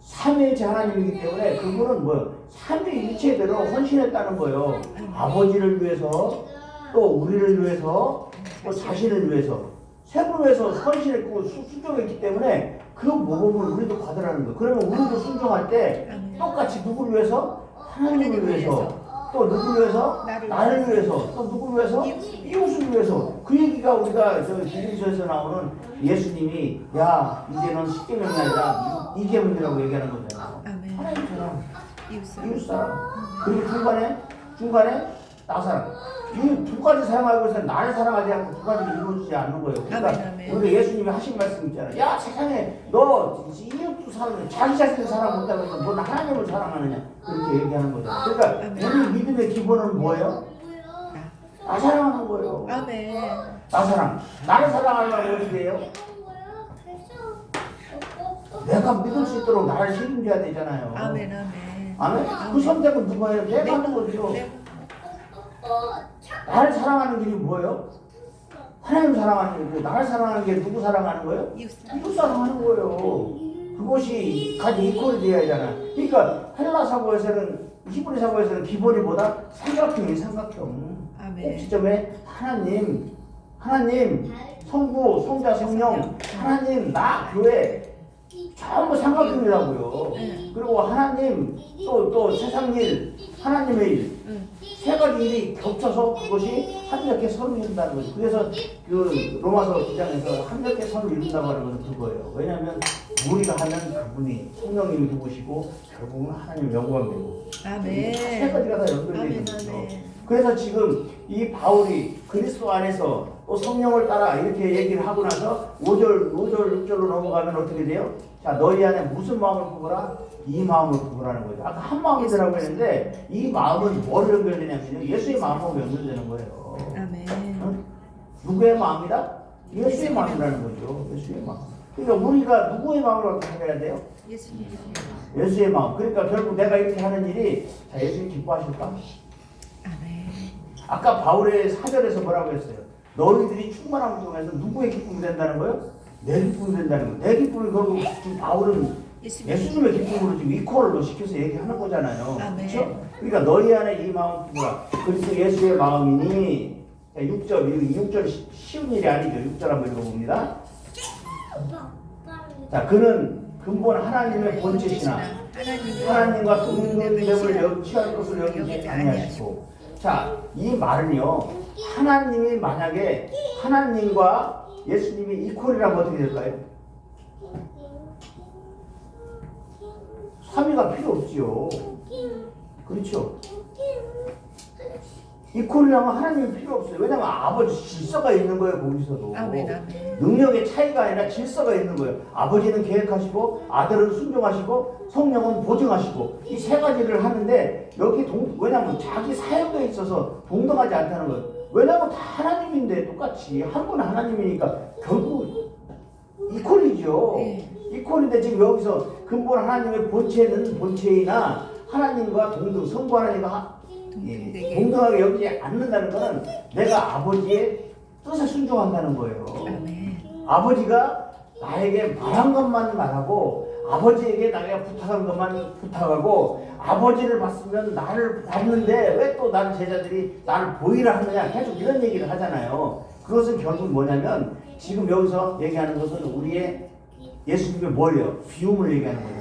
S2: 삼위일체 하나님이기 때문에 그분은 뭐예요? 삼위일체대로 헌신했다는 거예요. 아버지를 위해서, 또 우리를 위해서, 또 자신을 위해서 세 분을 위해서 헌신했고 순종했기 때문에 그 모범을 우리도 받으라는 거예요. 그러면 우리도 순종할 때 똑같이 누구를 위해서? 하나님을 위해서. 또 누구를 위해서? 나를 위해서. 또 누구를 위해서? 이웃을 위해서. 그 얘기가 우리가 저 빌립보서에서 나오는 예수님이 야 이제 넌 십계명이 아니라 이계명이라고 얘기하는 거잖아.
S1: 아멘.
S2: 하나님 사랑,
S1: 이웃사랑.
S2: 이웃 사랑. 그리고 중간에 나 사랑. 이 두 가지 사랑하고 있어서 나를 사랑하지 않고 두 가지를 이루어지지 않는 거예요. 그러니까
S1: 아멘, 아멘.
S2: 우리가 예수님이 하신 말씀 있잖아요. 야 세상에 너 이웃도 사랑해 자기 자신을 사랑 못하고 있는 뭐 하나님을 사랑하느냐 그렇게 얘기하는 거죠. 그러니까
S1: 아멘.
S2: 우리 믿음의 기본은 뭐예요? 나 사랑하는 거예요.
S1: 아멘.
S2: 나 사랑. 나를 사랑하려면 어떻게 해요? 내가 믿을 수 있도록 나를 책임져야 되잖아요.
S1: 아멘. 아멘.
S2: 아멘? 그 선택은 누가 해요? 내가 하는 거죠. 나를 사랑하는 길이 뭐예요? 하나님 사랑하는 길이고 나를 사랑하는 게 누구 사랑하는 거예요?
S1: 이웃사랑.
S2: 이웃 사랑하는 거예요. 그것이 같이 이퀄이 돼야 하잖아. 그러니까 헬라 사고에서는 히브리 사고에서는 기본이 뭐다? 삼각형이 삼각형.
S1: 아멘.
S2: 꼭지점에 하나님, 성부, 성자, 성령, 하나님, 나, 교회 전부 삼각형이라고요.
S1: 네.
S2: 그리고 하나님 또 세상 일, 하나님의 일. 세 가지 일이 겹쳐서 그것이 합력의 선을 이룬다는 거죠. 그래서 그 로마서 9장에서 합력의 선을 이룬다고 하는 것은 그거예요. 왜냐하면 우리가 하면 그분이 성령님이 누구시고 결국은 하나님 영광되고
S1: 아멘.
S2: 세 가지가 다 연결되어
S1: 아멘.
S2: 있는 거죠.
S1: 아멘.
S2: 그래서 지금 이 바울이 그리스도 안에서 또 성령을 따라 이렇게 얘기를 하고 나서 5절, 6절로 넘어가면 어떻게 돼요? 자, 너희 안에 무슨 마음을 품으라? 이 마음을 품으라는 거죠. 아까 한 마음이라고 했는데 이 마음은 뭐를 연결되냐면요. 예수의 마음하고 연결되는 거예요.
S1: 아멘.
S2: 응? 누구의 마음이다? 예수의 마음이라는 거죠. 예수의 마음. 그러니까 우리가 누구의 마음을 어떻게 해야 돼요?
S1: 예수님.
S2: 예수의 마음. 그러니까 결국 내가 이렇게 하는 일이 자, 예수님 기뻐하실까?
S1: 아멘.
S2: 아까 바울의 4절에서 뭐라고 했어요? 너희들이 충만함을 통해서 누구의 기쁨이 된다는 거예요? 내 기쁨이 된다는 거예요. 내 기쁨이 결국 지금 바울은 예수님의 기쁨으로 지금 이퀄로 시켜서 얘기하는 거잖아요. 그렇죠? 그러니까 너희 안에 이 마음 품으라. 그리스도 예수의 마음이니 6절, 6절 쉬운 일이 아니죠. 6절 한번 읽어봅니다. 자, 그는 근본 하나님의 본체시나 하나님과 동등됨을 취할 것을 여기지 아니하시고. 자, 이 말은요. 하나님이 만약에 하나님과 예수님이 이퀄이라면 어떻게 될까요? 3위가 필요 없지요. 그렇죠? 이퀄이라면 하나님이 필요 없어요. 왜냐하면 아버지 질서가 있는 거예요. 거기서도.
S1: 아멘. 아멘.
S2: 능력의 차이가 아니라 질서가 있는 거예요. 아버지는 계획하시고 아들은 순종하시고 성령은 보증하시고 이 세 가지를 하는데 여기 왜냐하면 자기 사역에 있어서 동등하지 않다는 거예요. 왜냐하면 다 하나님인데 똑같이 한 분 하나님이니까 결국 이퀄이죠.
S1: 네.
S2: 이퀄인데 지금 여기서 근본 하나님의 본체는 본체이나 하나님과 동등, 성부 하나님과 동등하게 여기지 않는다는 것은 내가 아버지의 뜻에 순종한다는 거예요.
S1: 아멘.
S2: 아버지가 나에게 말한 것만 말하고 아버지에게 내가 부탁한 것만 부탁하고 아버지를 봤으면 나를 봤는데 왜 또 나는 제자들이 나를 보이라 하느냐 계속 이런 얘기를 하잖아요. 그것은 결국 뭐냐면 지금 여기서 얘기하는 것은 우리의 예수님의 뭐예요? 비움을 얘기하는 거예요.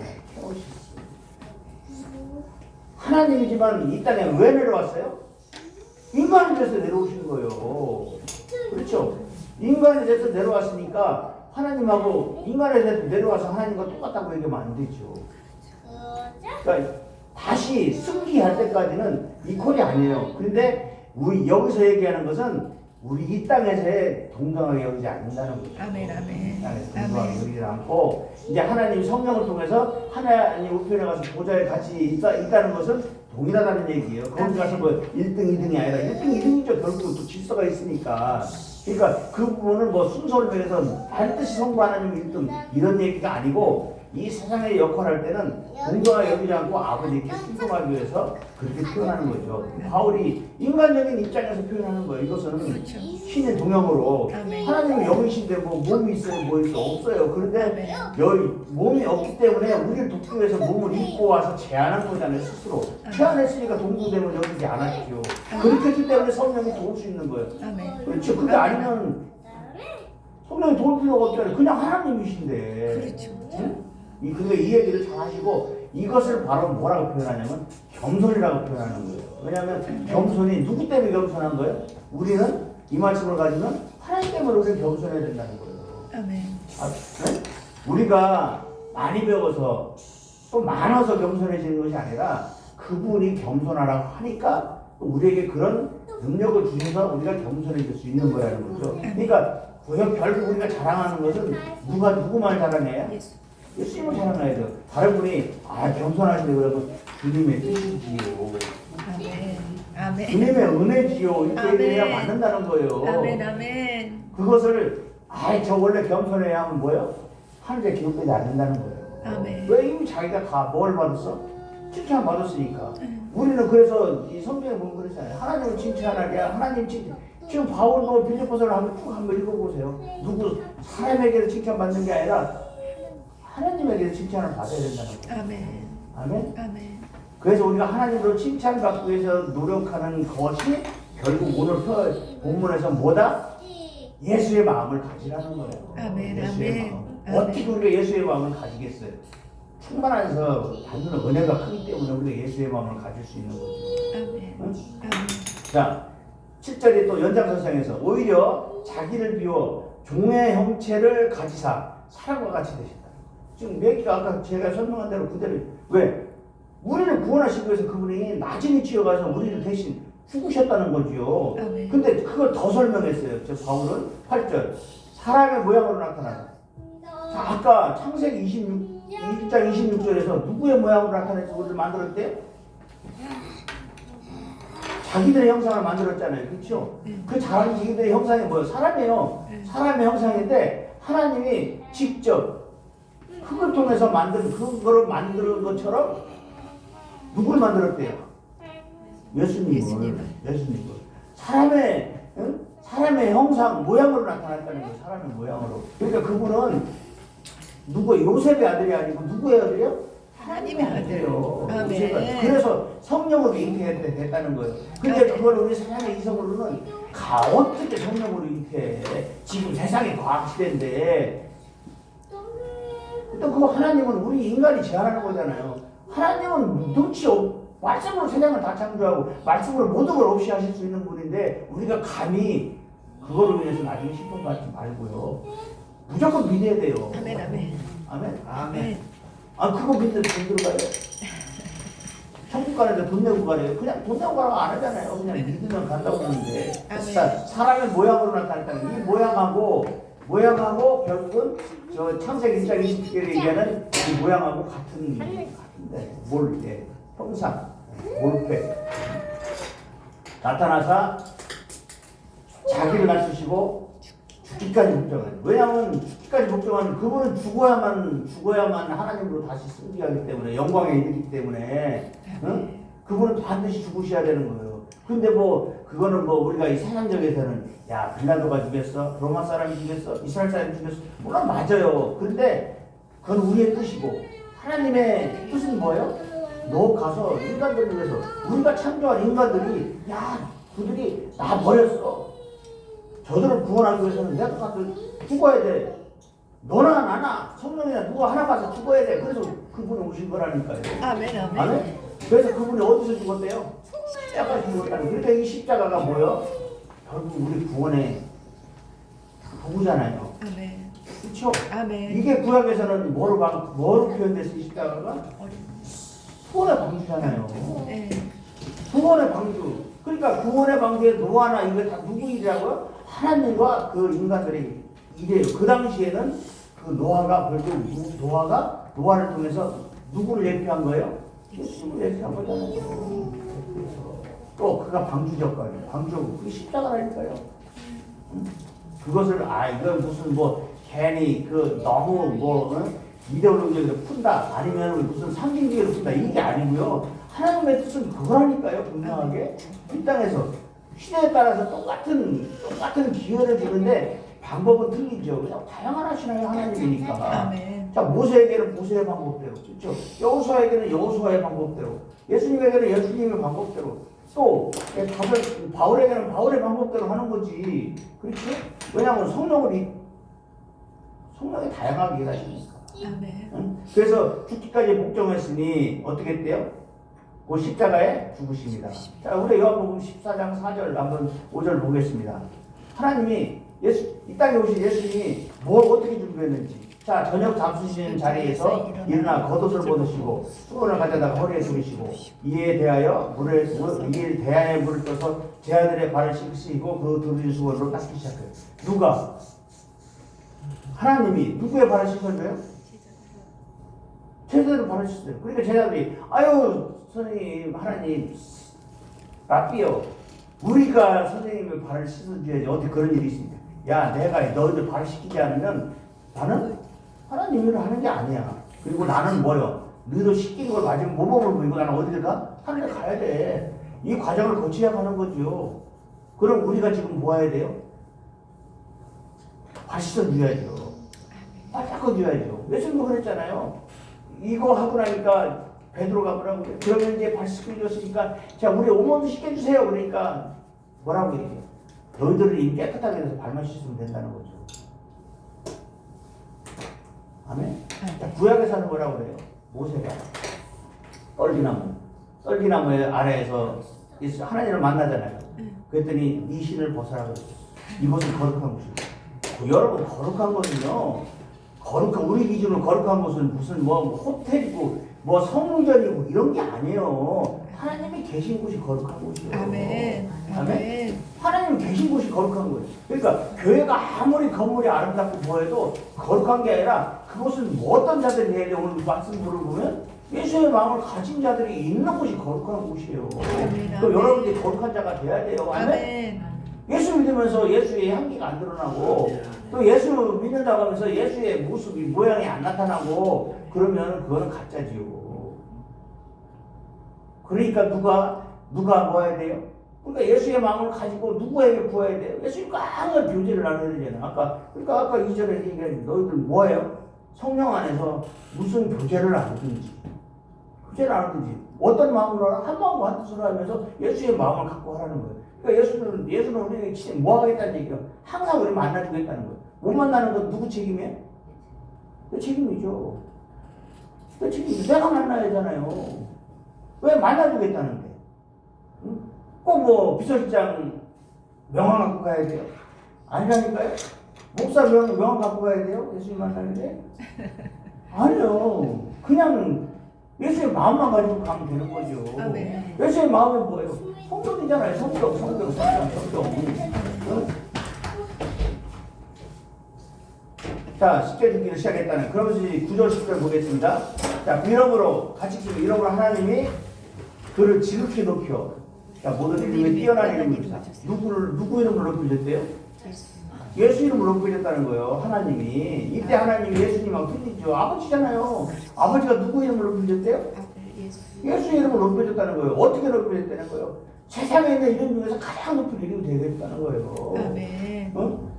S2: 하나님이지만 이 땅에 왜 내려왔어요? 인간이 돼서 내려오신 거예요. 그렇죠? 인간이 돼서 내려왔으니까 하나님하고 인간에 대해서 내려와서 하나님과 똑같다고 얘기하면 안 되죠. 그러니까 다시 승기할 때까지는 이퀄이 아니에요. 그런데 우리 여기서 얘기하는 것은 우리 이 땅에서의 동등하게 여기지 않는다는 거죠.
S1: 아멘. 아멘.
S2: 이 땅에서 동등하게 여기지 않고 이제 하나님 성령을 통해서 하나님 우편에 가서 보좌에 같이 있다는 것은 동일하다는 얘기예요. 거기 가서 뭐 1등, 2등이 아니라 1등, 2등이죠. 결국은 또 질서가 있으니까. 그러니까 그 부분은 뭐 순서를 매해서 반드시 성부 하나님 1등 이런 얘기가 아니고 이 세상의 역할을 할 때는 동등하게 여기지 않고 아버지께 순종하기 위해서 그렇게 표현하는 거죠. 바울이 인간적인 입장에서 표현하는 거예요. 이것은 신의 동형으로 하나님은 영이신데 뭐 몸이 있어요, 뭐 있어 없어요. 그런데 여기 몸이 없기 때문에 우리를 돕기 위해서 몸을 입고 와서 제안한 거잖아요. 스스로 제안했으니까 동등됨을 여기지 않았죠. 그렇게 했기 때문에 성령이 도울 수 있는 거예요. 그렇죠. 그게 아니면 성령이 도울 필요가 없잖아요. 그냥 하나님이신데.
S1: 그렇죠.
S2: 응? 근데 이 얘기를 잘 하시고 이것을 바로 뭐라고 표현하냐면 겸손이라고 표현하는 거예요. 왜냐하면 겸손이 누구 때문에 겸손한 거예요? 우리는 이 말씀을 가지면 하나님 때문에 우리는 겸손해야 된다는 거예요.
S1: 아멘.
S2: 네? 우리가 많이 배워서 또 많아서 겸손해지는 것이 아니라 그분이 겸손하라고 하니까 또 우리에게 그런 능력을 주셔서 우리가 겸손해질 수 있는 거라는 거죠. 그러니까 결국 우리가 자랑하는 것은 누구만 자랑해요? 예수님을 자랑해야 돼요. 다른 분이 겸손하신데 그러면 주님의 뜻이지요.
S1: 아멘. 아멘.
S2: 주님의 은혜지요. 이렇게
S1: 아멘.
S2: 얘기해야 맞는다는 거예요.
S1: 아멘. 아멘.
S2: 그것을 저 원래 겸손해야 하면 뭐예요? 하늘에 기록되지 않는다는 거예요.
S1: 아멘.
S2: 왜 이미 자기가 다 뭘 받았어? 칭찬 받았으니까. 우리는 그래서 이 성경에 보면 그러잖아요. 하나님을 칭찬하랴. 하나님 칭찬. 지금 바울도 빌립보서를 한번 읽어보세요. 누구 사람에게서 칭찬받는 게 아니라 하나님에게서 칭찬을 받아야 된다는 거예요.
S1: 아멘.
S2: 아멘.
S1: 아멘.
S2: 그래서 우리가 하나님으로 칭찬받기 위해서 노력하는 것이 결국 오늘 본문에서 뭐다? 예수의 마음을 가지라는 거예요.
S1: 아멘.
S2: 예수의
S1: 아멘.
S2: 마음.
S1: 아멘.
S2: 어떻게 우리가 예수의 마음을 가지겠어요? 충만해서 받는 은혜가 크기 때문에 우리가 예수의 마음을 가질 수 있는 거죠.
S1: 아멘.
S2: 응?
S1: 아멘.
S2: 자, 7절에 또 연장선상에서 오히려 자기를 비워 종의 형체를 가지사 사람과 같이 되신다. 지금 매기가 아까 제가 설명한 대로 그대로. 왜? 우리를 구원하시기 위해서 그분이 낮은 위치에 가서 우리를 대신 죽으셨다는 거죠.
S1: 아멘.
S2: 근데 그걸 더 설명했어요. 저 바울은 8절 사람의 모양으로 나타나다. 자, 아까 창세기 20장 26절에서 누구의 모양으로 나타내서 우리를 만들었대요? 자기들의 형상을 만들었잖아요. 그렇죠? 그 자기들의 형상이 뭐예요? 사람이에요. 사람의 형상인데 하나님이 직접 그걸 통해서 그거를 만드는 것처럼 누굴 만들었대요? 예수님을. 사람의 형상, 모양으로 나타났다는 거예요. 사람의 모양으로. 그러니까 그분은 요셉의 아들이 아니고 누구의 아들이요? 하나님의 아들이에요.
S1: 아멘.
S2: 그래서 성령으로 잉태됐다는 거예요. 근데 그걸 우리 사람의 이성으로는 어떻게 성령으로 잉태해? 지금 세상이 과학 시대인데. 또 그거 하나님은 우리 인간이 제안하는 거잖아요. 하나님은 말씀으로 세상을 다 창조하고 말씀으로 모든 걸 없이 하실 수 있는 분인데 우리가 감히 그거를 위해서 나중에 시험 받지 말고요. 무조건 믿어야 돼요.
S1: 아멘. 아멘.
S2: 아멘.
S1: 아멘.
S2: 그거 믿는데 돈 들어가요? 천국 가는데 돈 내고 가래요. 그냥 돈 내고 가라고 안 하잖아요. 그냥 믿으면 간다고 그러는데. 사람의 모양으로 나타났다는 이 모양하고 결국은 저 창세기 1장 20절에 얘기하는 이 모양하고 같은데 형상, 몰패 나타나사 자기를 낮추시고 죽기까지 복종하는. 왜냐하면 죽기까지 복종하는 그분은 죽어야만 하나님으로 다시 승리하기 때문에 영광에 이르기 때문에 응? 그분은 반드시 죽으셔야 되는 거예요. 근데 그거는 우리가 이 세상적에서는 빌라도가 죽였어, 로마 사람이 죽였어, 이스라엘 사람이 죽였어, 물론 맞아요. 그런데 그건 우리의 뜻이고 하나님의 뜻은 뭐예요? 너 가서 인간들을 위해서 우리가 창조한 인간들이 그들이 나 버렸어. 저들을 구원하기 위해서는 내가 가서 죽어야 돼. 너나 나나 성령이나 누가 하나 가서 죽어야 돼. 그래서 그분이 오신 거라니까요.
S1: 아멘. 아멘.
S2: 아멘? 그래서 그분이 어디서 죽었대요? 십자가 죽었다는. 그러니까 이 십자가가 뭐예요? 결국 우리 구원의 도구잖아요.
S1: 아멘.
S2: 그렇죠?
S1: 아멘.
S2: 이게 구약에서는 뭐로 표현됐어요? 이 십자가가? 구원의 방주잖아요.
S1: 네.
S2: 구원의 방주. 그러니까 구원의 방주에 노아나 이거 다 누구 일이라고요? 하나님과 그 인간들이 일이에요. 그 당시에는 그 노아가 노아를 통해서 누구를 예표한 거예요? 예수님을 예표한 거잖아요. 또 그가 방주적거리요. 방주고 그게 십자가라니까요. 그것을 이건 무슨 괜히 너무 이데올로기적으로 푼다 아니면 무슨 상징적으로 푼다 이게 아니고요. 하나님의 뜻은 그거라니까요. 분명하게 이 땅에서 시대에 따라서 똑같은 기회를 주는데 방법은 틀리죠. 그냥 다양한 하시나요 하나님이니까.
S1: 아멘.
S2: 자, 모세에게는 모세의 방법대로, 그렇죠? 여호수아에게는 여호수아의 방법대로, 예수님에게는 예수님의 방법대로, 또 바울에게는 바울의 방법대로 하는 거지. 그렇죠? 왜냐하면 성령이 다양하게 일하시니까.
S1: 아멘.
S2: 응? 그래서 죽기까지 복종했으니 어떻게 했대요? 그 십자가에 죽으십니다. 자, 우리 요한복음 14장 4절 한번 5절 보겠습니다. 하나님이 이 땅에 오신 예수님이 뭘 어떻게 준비했는지. 자, 저녁 잡수시는 자리에서 일어나 겉옷을 벗으시고 수건을 가져다가 허리에 두르시고 이에 대하여 물을 떠서 제 아들의 발을 씻으시고 그 두르신 수건으로 닦기 시작해요. 누가? 하나님이 누구의 발을 씻어줘요? 제자들 발을 씻어요. 그러니까 제자들이 아유 선생님 하나님 라삐요 우리가 선생님의 발을 씻어줘야지 어떻게 그런 일이 있습니까? 야 내가 너희들 발을 씻기지 않으면 나는 하나님 일을 하는 게 아니야. 그리고 나는 뭐요? 너희들 씻기는 걸 맞으면 모범을 보이고 나는 어디를 가? 하늘에 가야 돼. 이 과정을 거쳐야 가는 거죠. 그럼 우리가 지금 뭐 해야 돼요? 발 씻어줘야죠. 발 닦아줘야죠. 예수님도 그랬잖아요. 이거 하고 나니까 베드로가 뭐라고 그래? 그러면 이제 발 씻겨줬으니까 자 우리 온몸도 씻겨주세요. 그러니까 뭐라고 얘기해요? 너희들을 이미 깨끗하게 해서 발만 씻으면 된다는 거죠. 아멘? 자, 구약에서는 뭐라고 그래요? 모세가 떨기나무 아래에서 하나님을 만나잖아요. 그랬더니 이 신을 벗어라 그랬어요. 이것은 거룩한 곳입니다. 여러분 거룩한 것은요. 우리 기준으로 거룩한 곳은 무슨 뭐 호텔이고 뭐 성전이고 이런 게 아니에요. 하나님이 계신 곳이 거룩한 곳이에요.
S1: 아멘. 아멘.
S2: 하나님이 계신 곳이 거룩한 거예요. 그러니까 교회가 아무리 건물이 아름답고 뭐해도 거룩한 게 아니라 그것은 뭐 어떤 자들이 해야 돼? 오늘 말씀 들어보면 예수의 마음을 가진 자들이 있는 곳이 거룩한 곳이에요. 또 여러분들이 거룩한 자가 돼야 돼요.
S1: 아멘.
S2: 예수 믿으면서 예수의 향기가 안 드러나고 또 예수 믿는다고 하면서 예수의 모습이 모양이 안 나타나고 그러면 그거는 가짜지요. 그러니까 누가 뭐 해야 돼요? 그러니까 예수의 마음을 가지고 누구에게 구해야 돼요? 예수님과 항상 교제를 나눠야 되잖아요. 그러니까 아까 2절에 얘기한 너희들 뭐예요? 성령 안에서 무슨 교제를 나누든지 어떤 마음으로 하라? 한 마음과 한 뜻으로 하면서 예수의 마음을 갖고 하라는 거예요. 그러니까 예수는 우리에게 뭐 하겠다는 얘기예요? 항상 우리 만나주겠다는 거예요. 못 만나는 건 누구 책임이에요? 내 책임이죠. 내가 만나야 하잖아요. 왜 만나주겠다는데? 응? 꼭 뭐 비서실장 명함 갖고 가야 돼요? 아니라니까요? 목사 명함 갖고 가야 돼요? 예수님 만나는데? 아니요. 그냥 예수의 마음만 가지고 가면 되는 거죠.
S1: 아멘.
S2: 예수의 마음은 뭐예요? 성경이잖아요. 성경. 응? 자, 10절 듣기를 시작했다는. 그러면서 이제 9절 10절 보겠습니다. 자, 이러므로 같이 읽습니다. 이러므로 하나님이 그를 지극히 높여. 자, 모든 이름에 뛰어난 이름을 주사. 누구 이름으로 높여줬대요? 예수 이름으로 높여줬다는 거예요. 하나님이. 이때 하나님이 예수님하고 틀리죠. 아버지잖아요. 아버지가 누구 이름으로 높여줬대요? 예수 이름으로 높여줬다는 거예요. 어떻게 높여줬다는 거예요? 세상에 있는 이름 중에서 가장 높은 이름이 되겠다는 거예요.
S1: 아멘.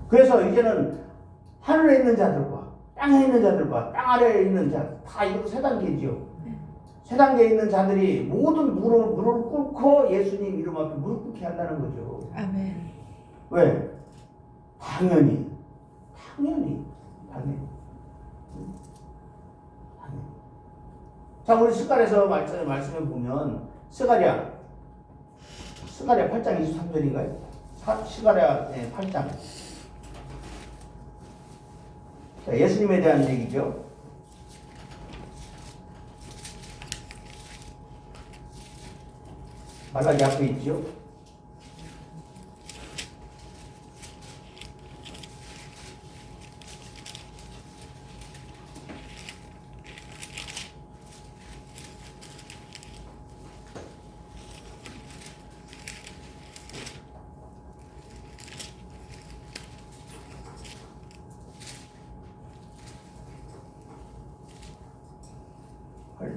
S2: 그래서 이제는 하늘에 있는 자들과 땅에 있는 자들과 땅 아래에 있는 자 다 이거 세 단계지요. 세 단계에 있는 자들이 모든 무릎을 꿇고 예수님 이름 앞에 무릎 꿇게 한다는 거죠.
S1: 아멘.
S2: 왜? 당연히. 자, 우리 스가랴에서 말씀을 보면 스가랴 8장 23절인가요? 스가랴 8장. 자, 예수님에 대한 얘기죠. 말라기 앞에 있죠.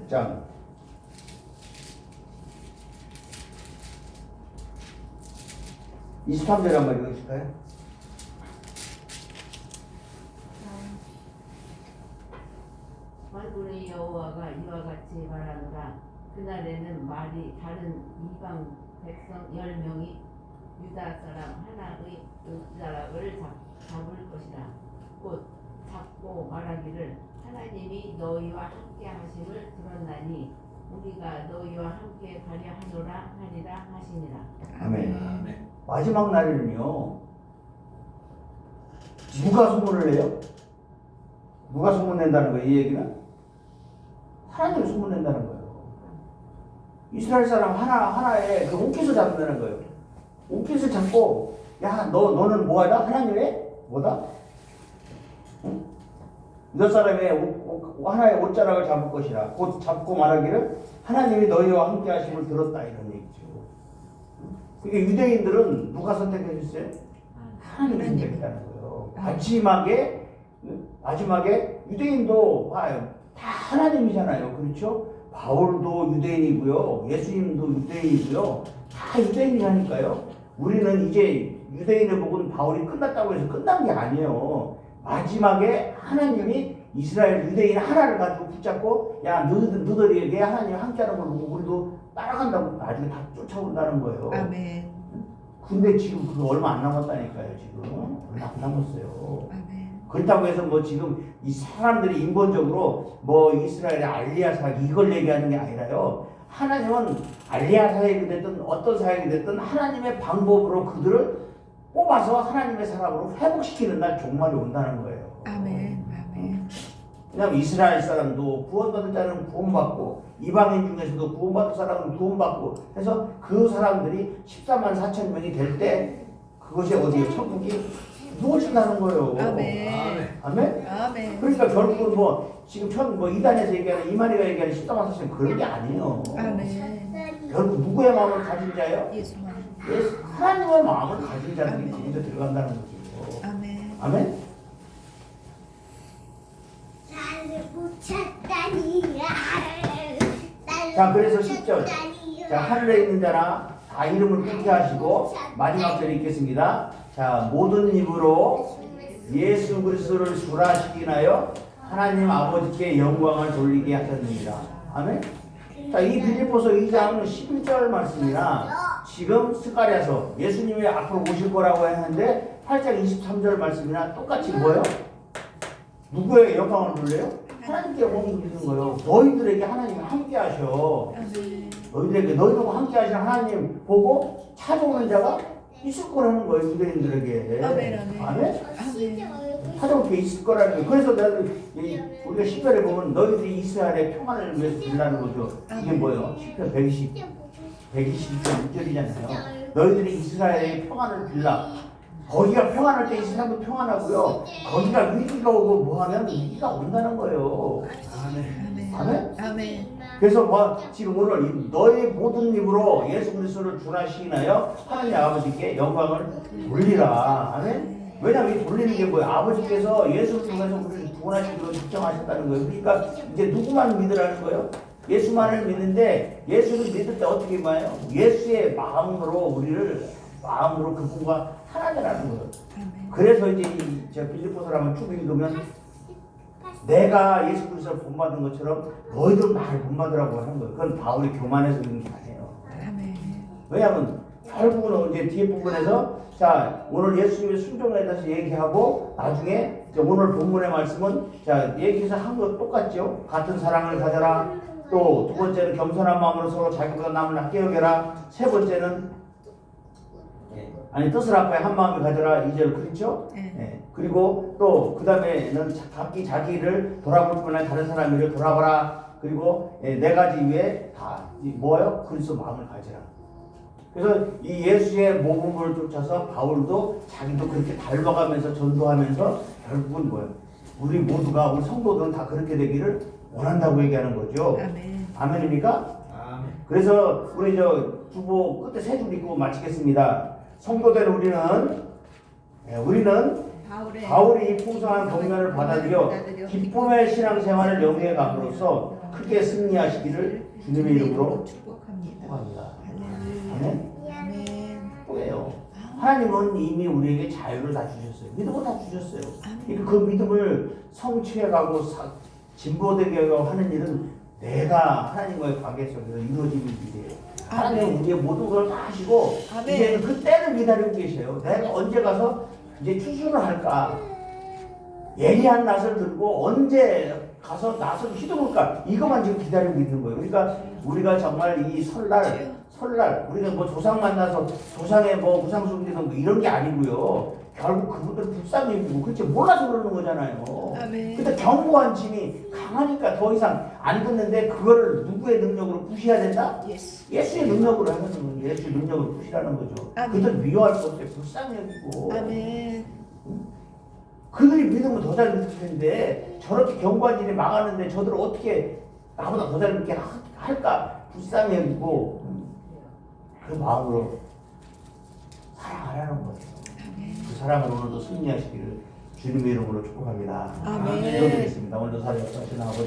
S2: 장 23절 한번 읽으실까요?
S5: 만군의 여호와가 이와 같이 말하노라. 그날에는 말이 다른 이방 백성 10명이 유다 사람 하나의 숟가락을 잡을 것이라. 곧 잡고 말하기를 하나님이 너희와 함께 하심을 들었나니 우리가 너희와 함께 가려 하리라 하시니라.
S2: 아멘. 마지막 날에는요. 누가 소문을 내요? 누가 소문낸다는 거예요? 이 얘기는 하나님이 소문낸다는 거예요. 이스라엘 사람 하나에 그 옷깃을 잡는다는 거예요. 옷깃을 잡고 야 너는 뭐하다? 하나님의 뭐다? 응? 너 사람의 하나의 옷자락을 잡을 것이라. 곧 잡고 말하기를 하나님이 너희와 함께 하심을 들었다 이런 얘기죠. 그게 유대인들은 누가 선택해 줬어요? 하나님이 선택했다는 거예요. 마지막에 유대인도 봐요. 다 하나님이잖아요. 그렇죠? 바울도 유대인이고요. 예수님도 유대인이고요. 다 유대인이라니까요. 우리는 이제 유대인의 복은 바울이 끝났다고 해서 끝난 게 아니에요. 마지막에 하나님이 이스라엘 유대인 하나를 가지고 붙잡고 야 너희들에게 하나님 함께하는 걸 보고 우리도 따라간다고 나중에 다 쫓아온다는 거예요.
S1: 아멘.
S2: 근데 지금 그거 얼마 안 남았다니까요. 지금 얼마 안 남았어요.
S1: 아멘.
S2: 그렇다고 해서 뭐 지금 이 사람들이 인본적으로 뭐 이스라엘의 알리야 사역 이걸 얘기하는 게 아니라요. 하나님은 알리야 사역이 됐든 어떤 사역이 됐든 하나님의 방법으로 그들을 뽑아서 하나님의 사람으로 회복시키는 날 종말이 온다는 거예요.
S1: 아멘. 아멘.
S2: 왜냐하면 이스라엘 사람도 구원받을 자는 구원받고 이방인 중에서도 구원받을 사람은 구원받고 해서 그 사람들이 14만 4천 명이 될 때 그것이 어디에 천국이 누워진다는 거예요.
S1: 아멘.
S2: 아멘?
S1: 아멘.
S2: 그러니까 결국은 뭐 지금 이단에서 얘기하는 이만희가 얘기하는 14만 4천 그런 게 아니에요.
S1: 아멘.
S2: 결국 누구의 마음을 가진 자예요?
S1: 예수만.
S2: 하나님의 마음을 가진 자들이 거기서 들어간다는 거죠.
S1: 아멘.
S2: 아멘?
S3: 나를 못 찾다니야.
S2: 자, 그래서 10절. 자, 하늘에 있는 자나 다 이름을 굳게 하시고 마지막 절에 있겠습니다. 자, 모든 입으로 예수 그리스도를 주라시키나요 하나님 아버지께 영광을 돌리게 하셨느니라. 아멘. 자, 이 빌립보서 2장 11절 말씀이나 지금 스가랴서 예수님이 앞으로 오실 거라고 했는데 8장 23절 말씀이나 똑같이 뭐예요? 누구에게 영광을 돌려요? 하나님께 영광을 돌리는 거예요. 너희들에게 하나님이 함께 하셔.
S1: 아멘.
S2: 너희들과 함께 하시는 하나님 보고 찾아오는 자가 있을 거라는 거예요. 유대인들에게.
S1: 아멘. 아멘.
S2: 아멘?
S1: 아멘.
S2: 찾아올 게 있을 거라는 거예요. 그래서 우리가 10절에 보면 너희들이 이스라엘의 평안을 위해서 빌라는 거죠. 이게 뭐예요? 10편 122절 6절이잖아요. 너희들이 이스라엘의 평안을 빌라. 거기가 평안할 때 이 사람도 평안하고요. 거기가 위기가 오고 뭐하면 위기가 온다는 거예요.
S1: 아멘.
S2: 아멘?
S1: 아멘.
S2: 그래서 지금 오늘 너희 모든 입으로 예수 그리스도를 주라시나요 하나님 아버지께 영광을 돌리라. 아멘? 왜냐하면 이 돌리는 게 뭐예요? 아버지께서 예수를 통해서 우리를 구원하시기로 작정하셨다는 거예요. 그러니까 이제 누구만 믿으라는 거예요? 예수만을 믿는데 예수를 믿을 때 어떻게 봐요? 예수의 마음으로 마음으로 그분과 하나 되라는 거예요.
S1: 아멘.
S2: 그래서 이제 제가 빌립보서를 한번 쭉 읽으면 내가 예수 그리스도를 본받은 것처럼 너희도 나를 본받으라고 하는 거예요. 그건 바울이 교만해서 있는 게 아니에요.
S1: 아멘.
S2: 왜냐하면 결국은 이제 뒤에 부분에서 자 오늘 예수님의 순종에 대해서 얘기하고 나중에 오늘 본문의 말씀은 자 얘기해서 한 거 똑같죠. 같은 사랑을 가져라. 또 두 번째는 겸손한 마음으로 서로 자기보다 남을 낮게 여겨라. 세 번째는 뜻을 합하여 한 마음을 가져라. 2절 그렇죠?
S1: 네.
S2: 그리고 또 그 다음에는 각기 자기를 돌아볼 뿐만 다른 사람 일을 돌아보라. 그리고 네 가지 위에 다 뭐예요? 그리스도 마음을 가져라. 그래서 이 예수의 모범을 쫓아서 바울도 자기도 그렇게 닮아가면서 전도하면서 결국은 뭐예요? 우리 모두가 우리 성도들은 다 그렇게 되기를 원한다고 얘기하는 거죠.
S1: 아멘.
S2: 아멘입니까?
S6: 아멘.
S2: 그래서 우리 주보 끝에 세 줄 읽고 마치겠습니다. 성도된 우리는 바울이 풍성한 동면을 받아들여 기쁨의 신앙생활을 영위해 감으로써 크게 승리하시기를 주님의 이름으로
S1: 축복합니다.
S2: 축복합니다.
S1: 아멘.
S2: 아멘. 뭐예요? 하나님은 이미 우리에게 자유를 다 주셨어요. 믿음을 다 주셨어요. 그러니까 그 믿음을 성취해가고 진보되게 하는 일은 내가 하나님과의 관계 속에서 이루어지는 일이에요. 하나님은 우리의 모든 걸 다 하시고
S1: 아멘.
S2: 이제는 그 때를 기다리고 계세요. 내가 언제 가서 이제 추수를 할까? 예리한 낫을 들고 언제 가서 나서 희동을까 이것만 지금 기다리고 있는 거예요. 그러니까 우리가 정말 이 설날 우리가 뭐 조상 만나서 조상의 뭐 우상 숭배는 뭐 이런 게 아니고요. 결국 그분들 불쌍해지고 그렇지 몰라서 그러는 거잖아요.
S1: 아멘.
S2: 근데 견고한 짐이 강하니까 더 이상 안 듣는데 그거를 누구의 능력으로 부셔야 된다? 예수의 능력으로 하는 거예요. 예수의 능력으로 부시라는 거죠.
S1: 아멘.
S2: 그들 미워할 수 없어요. 불쌍해지고.
S1: 아멘.
S2: 그들이 믿으면 더 잘 믿을 텐데 저렇게 견고한 짐이 망하는데 저들을 어떻게 나보다 더 잘 믿게 할까? 불쌍해지고 그 마음으로 사랑하라는 거죠. 그 사랑을 오늘도 승리하시기를 주님의 이름으로 축복합니다.
S1: 아멘.
S2: 기도드리겠습니다. 오늘도 사랑하신 아버지